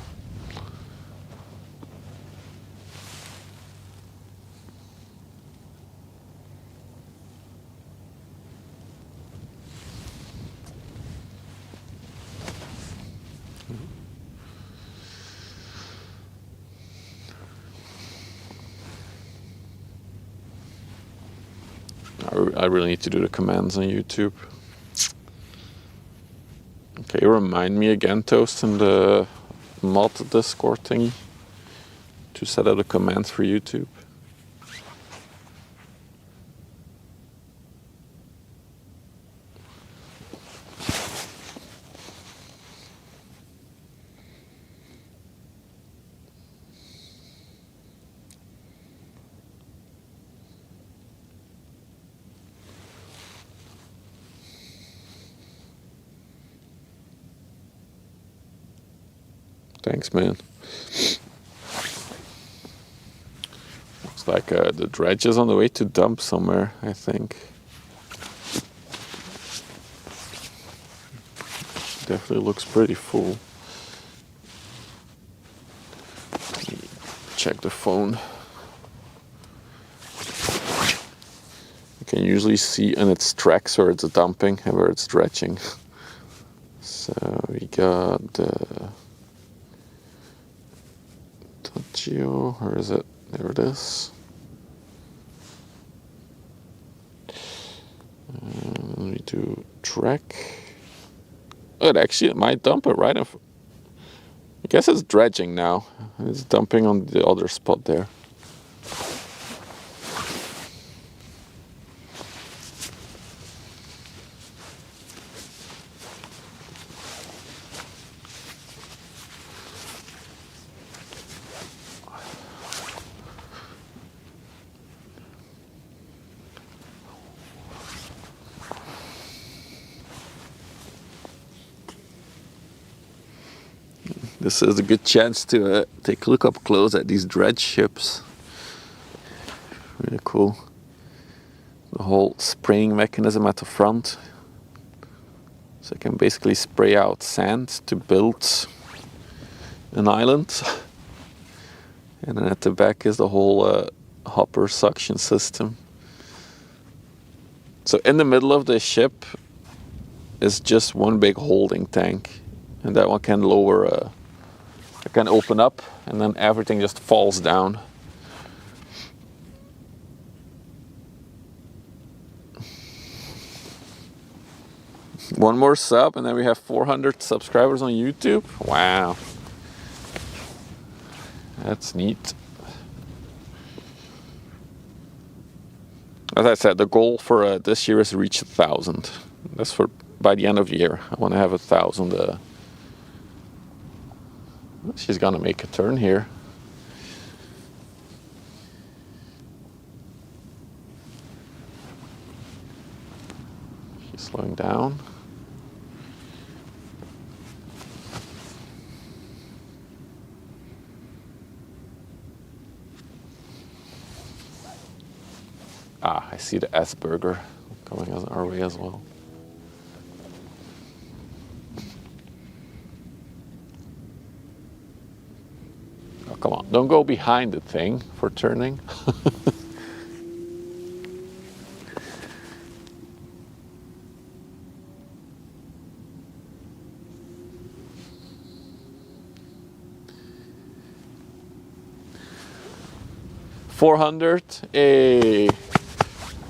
I really need to do the commands on YouTube. Okay, remind me again, Toast, in the mod Discord thingy to set up the commands for YouTube. Thanks, man. Looks like the dredge is on the way to dump somewhere, I think. Definitely looks pretty full. Check the phone. You can usually see in its tracks where it's dumping and where it's dredging. So we got Geo, where is it? There it is. Let me do track. Oh, it might dump it right off. I guess it's dredging now. It's dumping on the other spot there. This is a good chance to take a look up close at these dredge ships. Really cool. The whole spraying mechanism at the front. So I can basically spray out sand to build an island. And then at the back is the whole hopper suction system. So in the middle of the ship is just one big holding tank, and that one can lower, it can open up, and then everything just falls down. One more sub, and then we have 400 subscribers on YouTube. Wow, that's neat. As I said, the goal for this year is to reach 1,000. That's for by the end of the year. I want to have 1,000. She's gonna make a turn here. She's slowing down. Ah, I see the Asperger coming our way as well. Oh, come on, don't go behind the thing for turning. $400. Hey.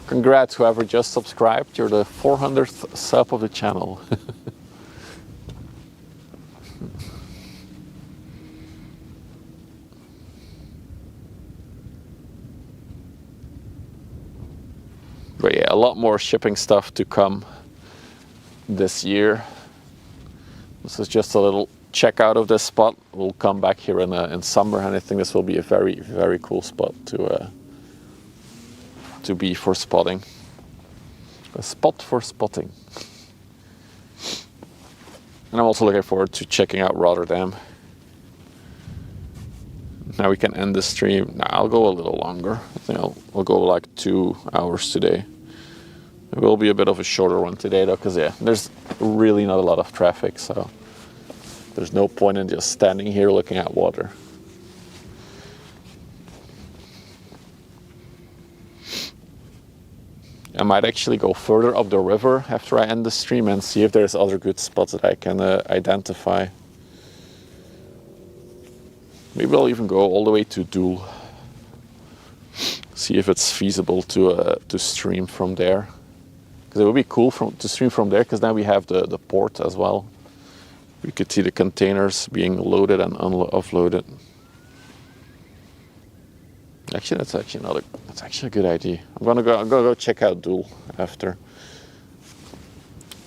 Congrats, whoever just subscribed. You're the 400th sub of the channel. But yeah, a lot more shipping stuff to come this year. This is just a little check out of this spot. We'll come back here in summer, and I think this will be a very, very cool spot to be for spotting. A spot for spotting. And I'm also looking forward to checking out Rotterdam. Now we can end the stream. Now I'll go a little longer. I think I'll go like 2 hours today. It will be a bit of a shorter one today though, because yeah, there's really not a lot of traffic, so there's no point in just standing here looking at water. I might actually go further up the river after I end the stream and see if there's other good spots that I can identify. Maybe I'll even go all the way to Doel. See if it's feasible to stream from there. Because it would be cool to stream from there, because now we have the port as well. We could see the containers being loaded and offloaded. Actually, that's actually a good idea. I'm gonna go check out Doel after.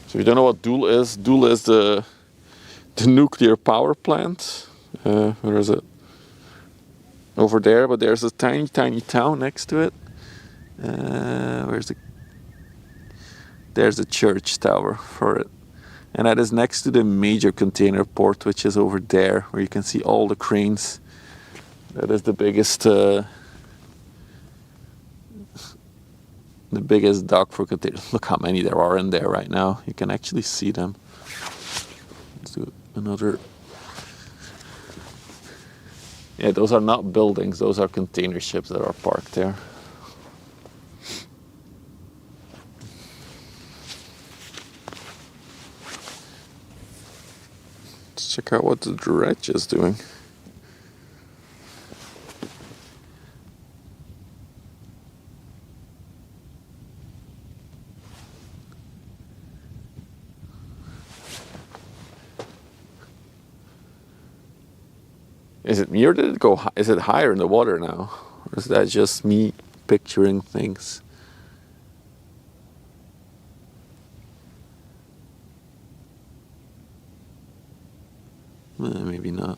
So if you don't know what Doel is the nuclear power plant. Where is it? Over there, but there's a tiny town next to it. There's a church tower for it. And that is next to the major container port, which is over there, where you can see all the cranes. That is the biggest dock for containers. Look how many there are in there right now. You can actually see them. Let's do another. Yeah, those are not buildings. Those are container ships that are parked there. Let's check out what the dredge is doing. Is it me, or did it go? Is it higher in the water now, or is that just me picturing things? Maybe not.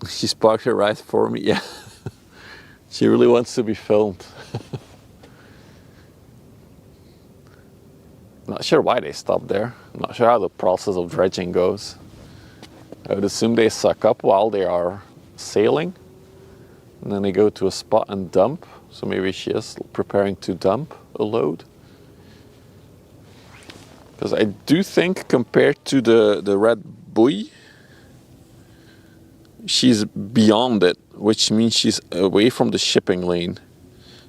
She's parked here right for me, yeah. She really wants to be filmed. Not sure why they stopped there. Not sure how the process of dredging goes. I would assume they suck up while they are sailing, and then they go to a spot and dump. So maybe she is preparing to dump a load. Because I do think compared to the red buoy, she's beyond it, which means she's away from the shipping lane.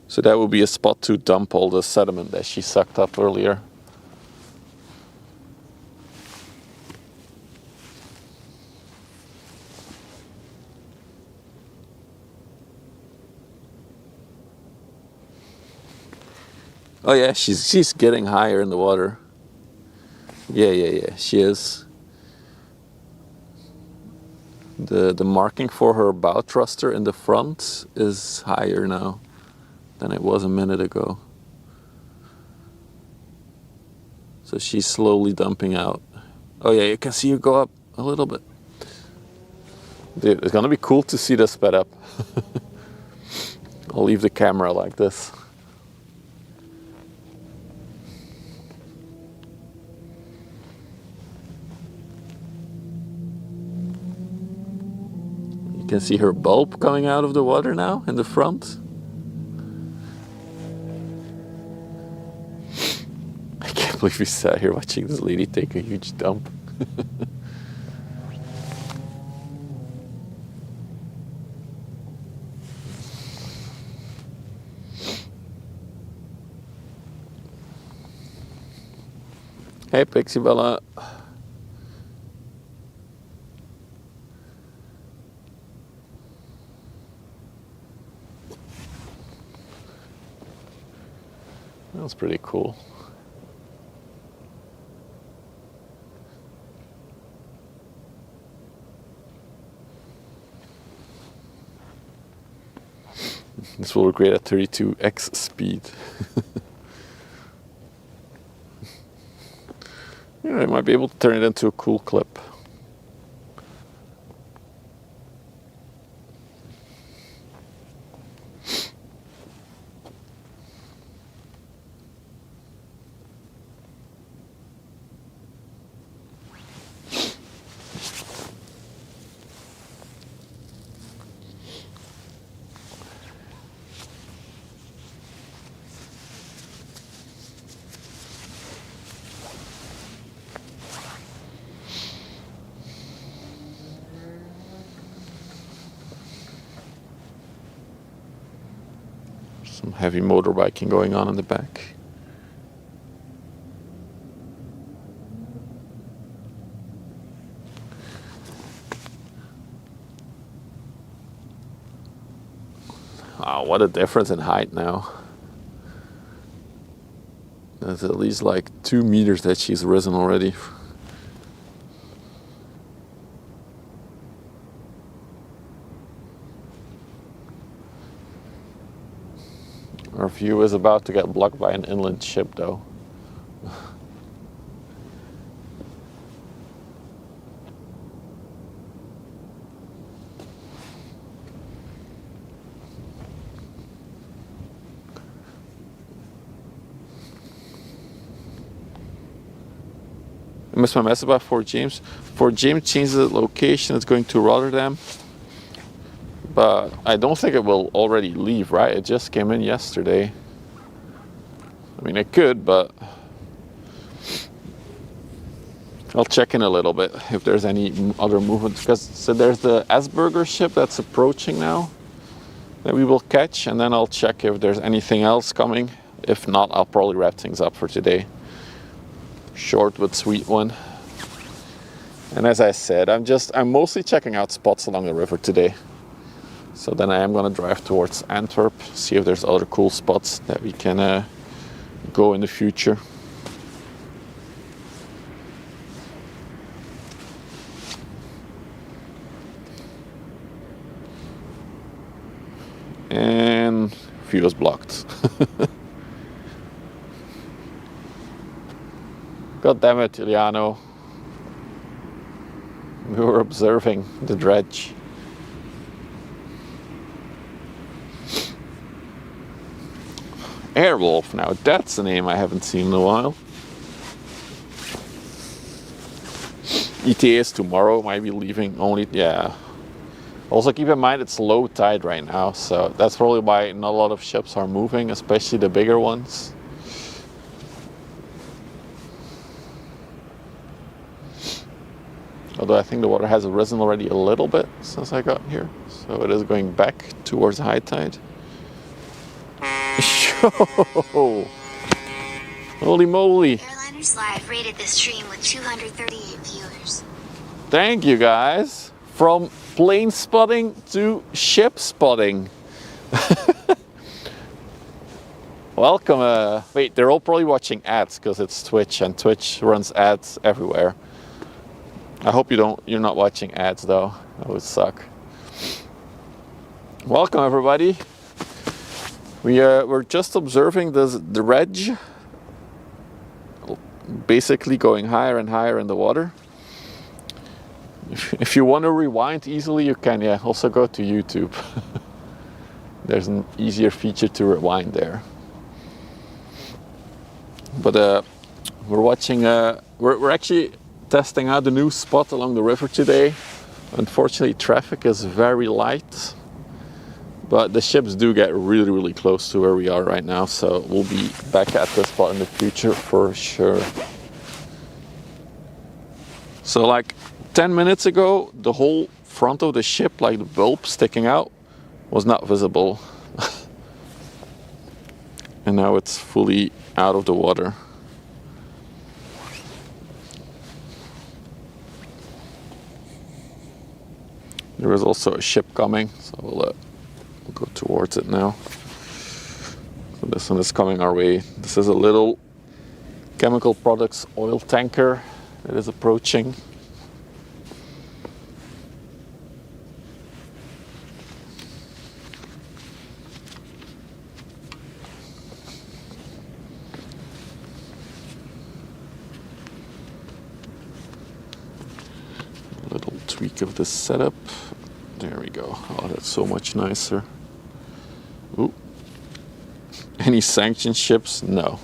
So that would be a spot to dump all the sediment that she sucked up earlier. Oh yeah, she's getting higher in the water. Yeah, she is. The marking for her bow thruster in the front is higher now than it was a minute ago. So she's slowly dumping out. Oh yeah, you can see her go up a little bit. Dude, it's gonna be cool to see this sped up. I'll leave the camera like this. You can see her bulb coming out of the water now in the front. I can't believe we sat here watching this lady take a huge dump. Hey Pixie Bella. That's pretty cool. This will look great at 32x speed. Yeah, I might be able to turn it into a cool clip. Some heavy motorbiking going on in the back. Wow, what a difference in height now. There's at least like 2 meters that she's risen already. Our view is about to get blocked by an inland ship though. I missed my message about Fort James. Fort James changed the location, it's going to Rotterdam. But I don't think it will already leave, right? It just came in yesterday. I mean, it could, but I'll check in a little bit if there's any other movement. Because so there's the Asperger ship that's approaching now that we will catch, and then I'll check if there's anything else coming. If not, I'll probably wrap things up for today. Short but sweet one. And as I said, I'm mostly checking out spots along the river today. So then I am going to drive towards Antwerp, see if there's other cool spots that we can go in the future. And view is blocked. God damn it, Iliano. We were observing the dredge. Airwolf, now that's a name I haven't seen in a while. ETA is tomorrow, might be leaving only, yeah. Also keep in mind it's low tide right now, so that's probably why not a lot of ships are moving, especially the bigger ones. Although I think the water has risen already a little bit since I got here, so it is going back towards high tide. Holy moly! Airliners Live rated this stream with 238 viewers. Thank you guys! From plane spotting to ship spotting. Welcome. Wait, they're all probably watching ads because it's Twitch and Twitch runs ads everywhere. I hope you're not watching ads though. That would suck. Welcome everybody. We're just observing the dredge basically going higher and higher in the water. If you want to rewind easily, you can also go to YouTube. There's an easier feature to rewind there. But we're watching, we're actually testing out the new spot along the river today. Unfortunately, traffic is very light, but the ships do get really, really close to where we are right now, so we'll be back at this spot in the future for sure. So like 10 minutes ago, the whole front of the ship, like the bulb sticking out, was not visible. And now it's fully out of the water. There is also a ship coming, so we'll go towards it now. So this one is coming our way. This is a little chemical products oil tanker that is approaching. A little tweak of the setup. There we go. Oh, that's so much nicer. Ooh. Any sanctioned ships? No.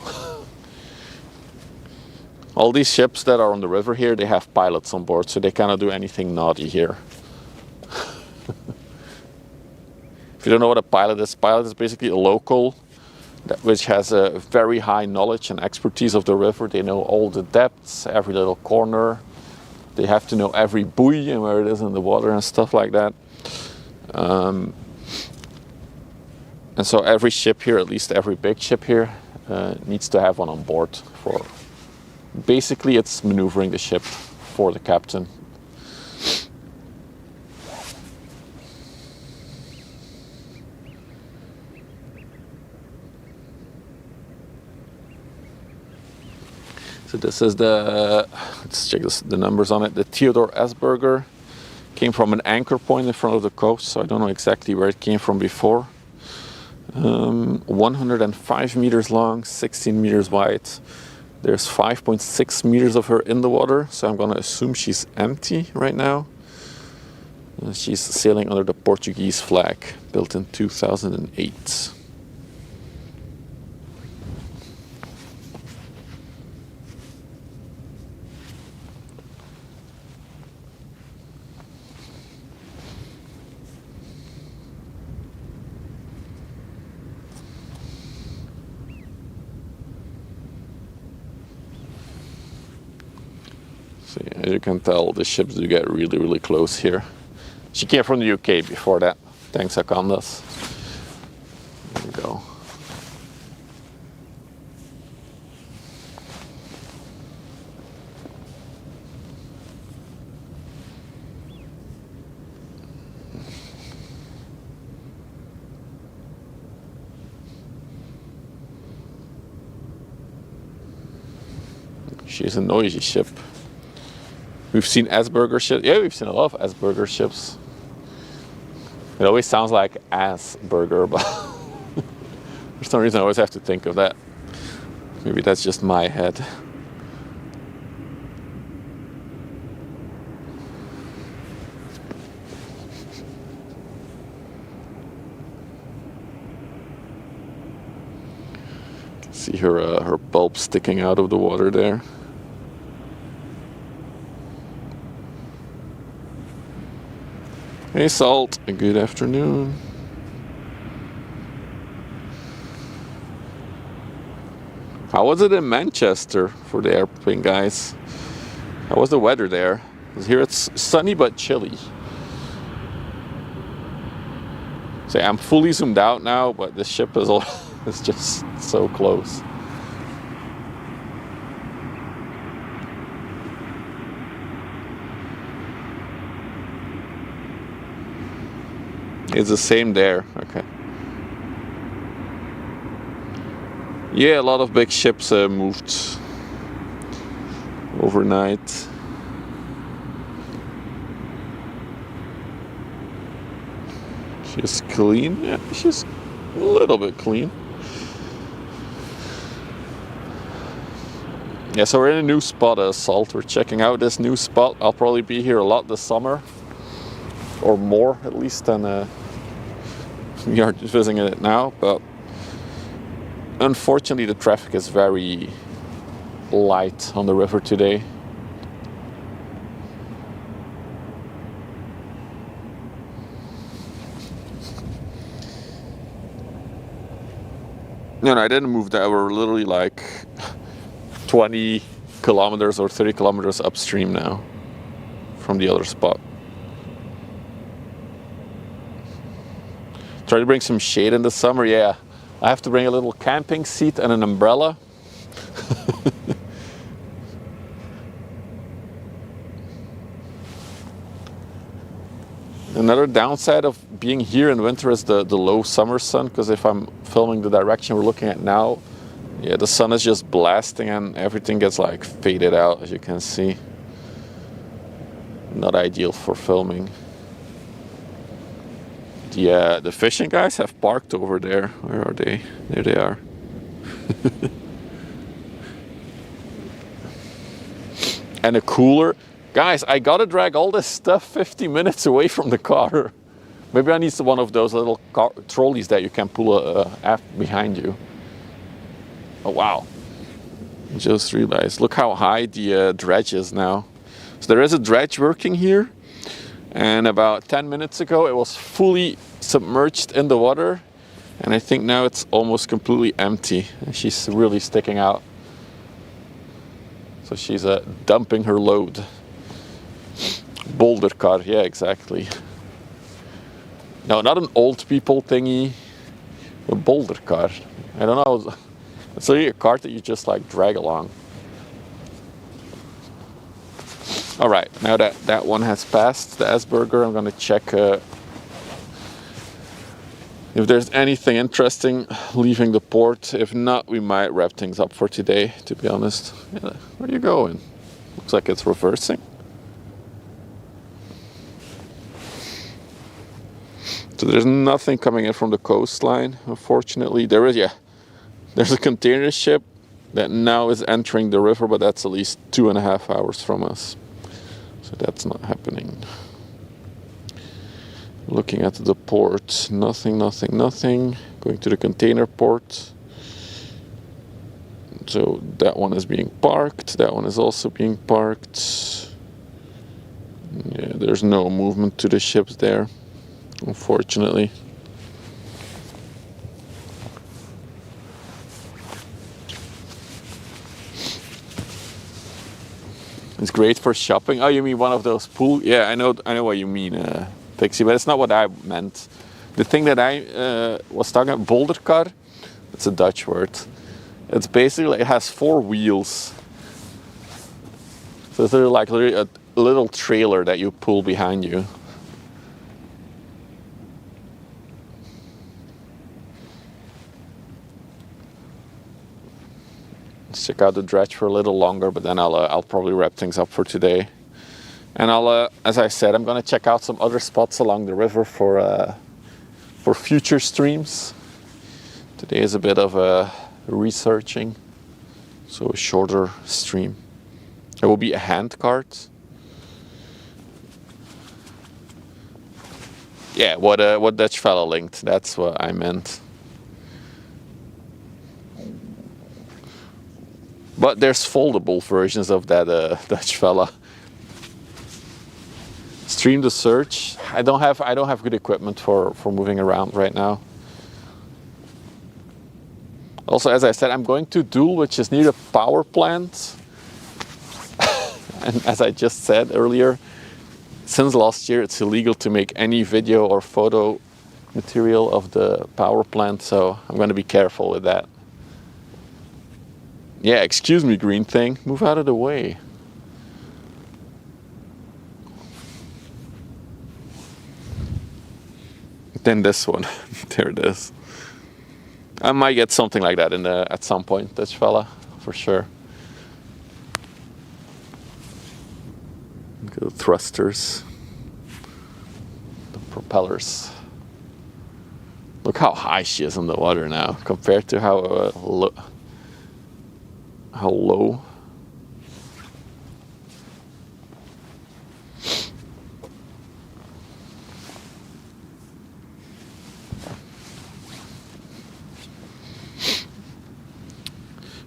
All these ships that are on the river here, they have pilots on board, so they cannot do anything naughty here. If you don't know what a pilot is basically a local which has a very high knowledge and expertise of the river. They know all the depths, every little corner. They have to know every buoy and where it is in the water and stuff like that. And so every ship here, at least every big ship here, needs to have one on board for... Basically, it's maneuvering the ship for the captain. So this is the, let's check the numbers on it. The Theodore Asperger came from an anchor point in front of the coast, so I don't know exactly where it came from before. 105 meters long, 16 meters wide. There's 5.6 meters of her in the water, so I'm going to assume she's empty right now. She's sailing under the Portuguese flag, built in 2008. So yeah, as you can tell, the ships do get really, really close here. She came from the UK before that. Thanks, Akandas. There we go. She's a noisy ship. We've seen Asperger ships. Yeah, we've seen a lot of Asperger ships. It always sounds like Asperger, but for some reason I always have to think of that. Maybe that's just my head. See her bulb sticking out of the water there. Hey Salt, a good afternoon. How was it in Manchester for the airplane guys? How was the weather there? 'Cause here it's sunny but chilly. So I'm fully zoomed out now, but the ship is is just so close. It's the same there, okay. Yeah, a lot of big ships moved overnight. She's clean, yeah, she's a little bit clean. Yeah, so we're in a new spot, Salt. We're checking out this new spot. I'll probably be here a lot this summer, or more at least than we are visiting it now, but unfortunately the traffic is very light on the river today. No, I didn't move that. We're literally like 20 kilometers or 30 kilometers upstream now from the other spot. Try to bring some shade in the summer, yeah. I have to bring a little camping seat and an umbrella. Another downside of being here in winter is the low summer sun, because if I'm filming the direction we're looking at now, yeah, the sun is just blasting and everything gets like faded out, as you can see. Not ideal for filming. Yeah, the fishing guys have parked over there. Where are they? There they are. And a cooler. Guys, I gotta drag all this stuff 50 minutes away from the car. Maybe I need one of those little trolleys that you can pull behind you. Oh wow. Just realized, look how high the dredge is now. So there is a dredge working here. And about 10 minutes ago, it was fully submerged in the water. And I think now it's almost completely empty. And she's really sticking out. So she's dumping her load. Boulder car, yeah, exactly. No, not an old people thingy. A boulder car. I don't know. It's really a cart that you just like drag along. All right, now that that one has passed the Asperger, I'm gonna check if there's anything interesting leaving the port. If not, we might wrap things up for today, to be honest. Yeah, where are you going? Looks like it's reversing. So there's nothing coming in from the coastline, unfortunately. There's a container ship that now is entering the river, but that's at least 2.5 hours from us. So that's not happening. Looking at the port, nothing. Going to the container port. So that one is being parked. That one is also being parked. Yeah, there's no movement to the ships there, unfortunately. It's great for shopping. Oh, you mean one of those pool? Yeah, I know what you mean, Pixie, but it's not what I meant. The thing that I was talking about, boulder car, it's a Dutch word. It's basically, it has 4 wheels. So it's like a little trailer that you pull behind you. Let's check out the dredge for a little longer, but then I'll probably wrap things up for today. And I'll, as I said, I'm gonna check out some other spots along the river for future streams. Today is a bit of researching, so a shorter stream. It will be a hand cart. Yeah, what Dutch fella linked. That's what I meant. But there's foldable versions of that Dutch fella. Stream the search. I don't have good equipment for moving around right now. Also, as I said, I'm going to Doel, which is near the power plant. And as I just said earlier, since last year it's illegal to make any video or photo material of the power plant, so I'm going to be careful with that. Yeah, excuse me, green thing, move out of the way. Then this one, there it is. I might get something like that at some point, this fella, for sure. Look at the thrusters, the propellers. Look how high she is in the water now, compared to how low.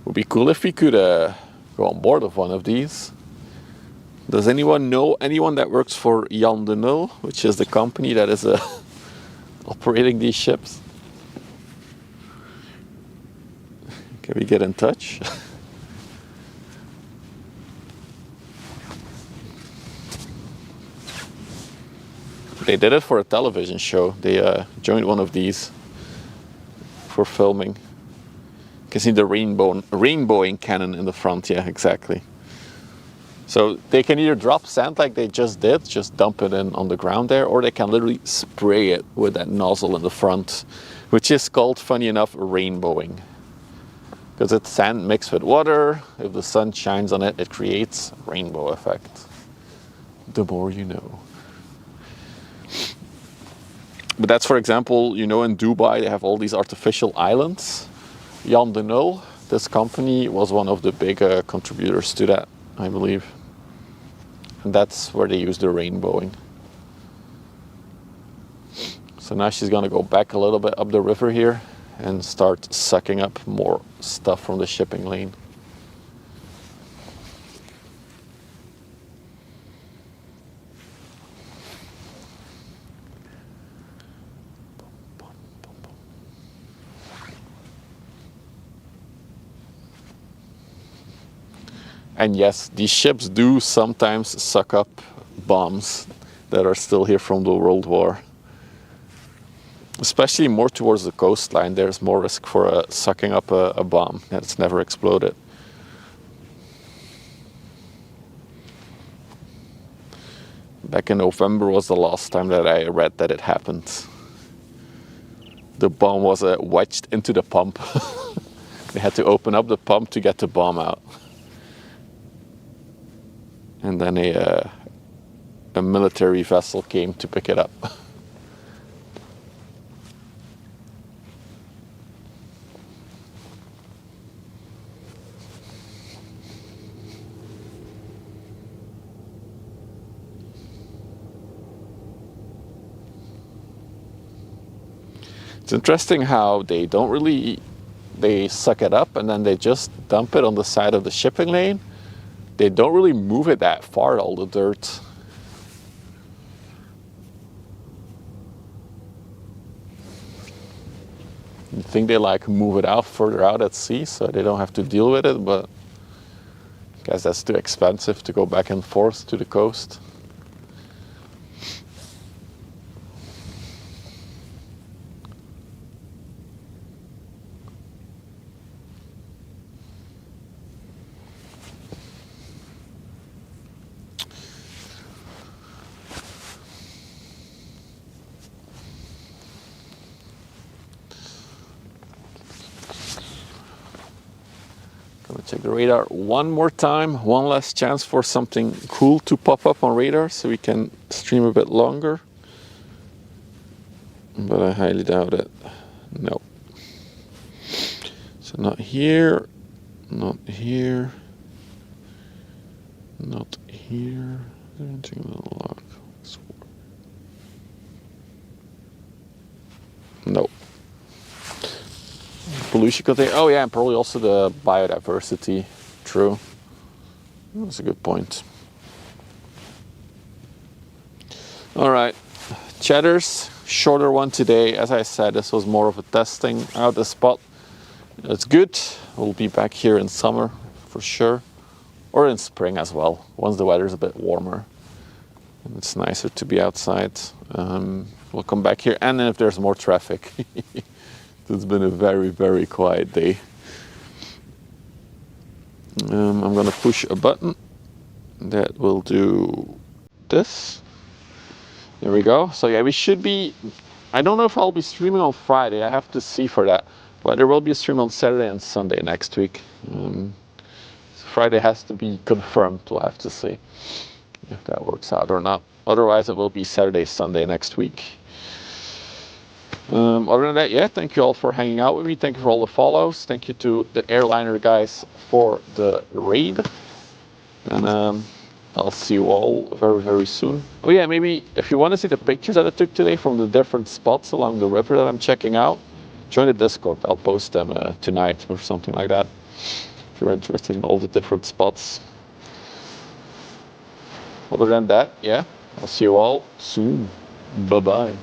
Would be cool if we could go on board of one of these. Does anyone know anyone that works for Jan de Nul, which is the company that is operating these ships? Can we get in touch? They did it for a television show. They joined one of these for filming. You can see the rainbowing cannon in the front, yeah, exactly. So they can either drop sand like they just did, just dump it in on the ground there, or they can literally spray it with that nozzle in the front, which is called, funny enough, rainbowing. Because it's sand mixed with water. If the sun shines on it, it creates a rainbow effect. The more you know. But that's, for example, you know, in Dubai, they have all these artificial islands. Jan de Nul, this company, was one of the big contributors to that, I believe. And that's where they use the rainbowing. So now she's gonna go back a little bit up the river here and start sucking up more stuff from the shipping lane. And yes, these ships do sometimes suck up bombs that are still here from the World War. Especially more towards the coastline, there's more risk for sucking up a bomb that's never exploded. Back in November was the last time that I read that it happened. The bomb was wedged into the pump. They had to open up the pump to get the bomb out. And then a military vessel came to pick it up. It's interesting how they suck it up and then they just dump it on the side of the shipping lane. They don't really move it that far, all the dirt. You think they move it out further out at sea so they don't have to deal with it, but I guess that's too expensive to go back and forth to the coast. Check the radar one more time, one last chance for something cool to pop up on radar so we can stream a bit longer. But I highly doubt it. No. So not here, not here, not here. No. Pollution container. Oh yeah, and probably also the biodiversity true. That's a good point. All right, chatters, shorter one today. As I said, this was more of a testing out the spot. It's good. We'll be back here in summer for sure, or in spring as well, once the weather's a bit warmer and it's nicer to be outside. We'll come back here, and then if there's more traffic. It's been a very, very quiet day. I'm gonna push a button that will do this. There we go. So yeah, we should be, I don't know if I'll be streaming on Friday, I have to see for that, but there will be a stream on Saturday and Sunday next week. Friday has to be confirmed, we'll have to see if that works out or not. Otherwise it will be Saturday, Sunday next week. Other than that, yeah, thank you all for hanging out with me. Thank you for all the follows. Thank you to the airliner guys for the raid. And I'll see you all very, very soon. Oh yeah, maybe if you want to see the pictures that I took today from the different spots along the river that I'm checking out, join the Discord. I'll post them tonight or something like that, if you're interested in all the different spots. Other than that, yeah, I'll see you all soon. Bye-bye.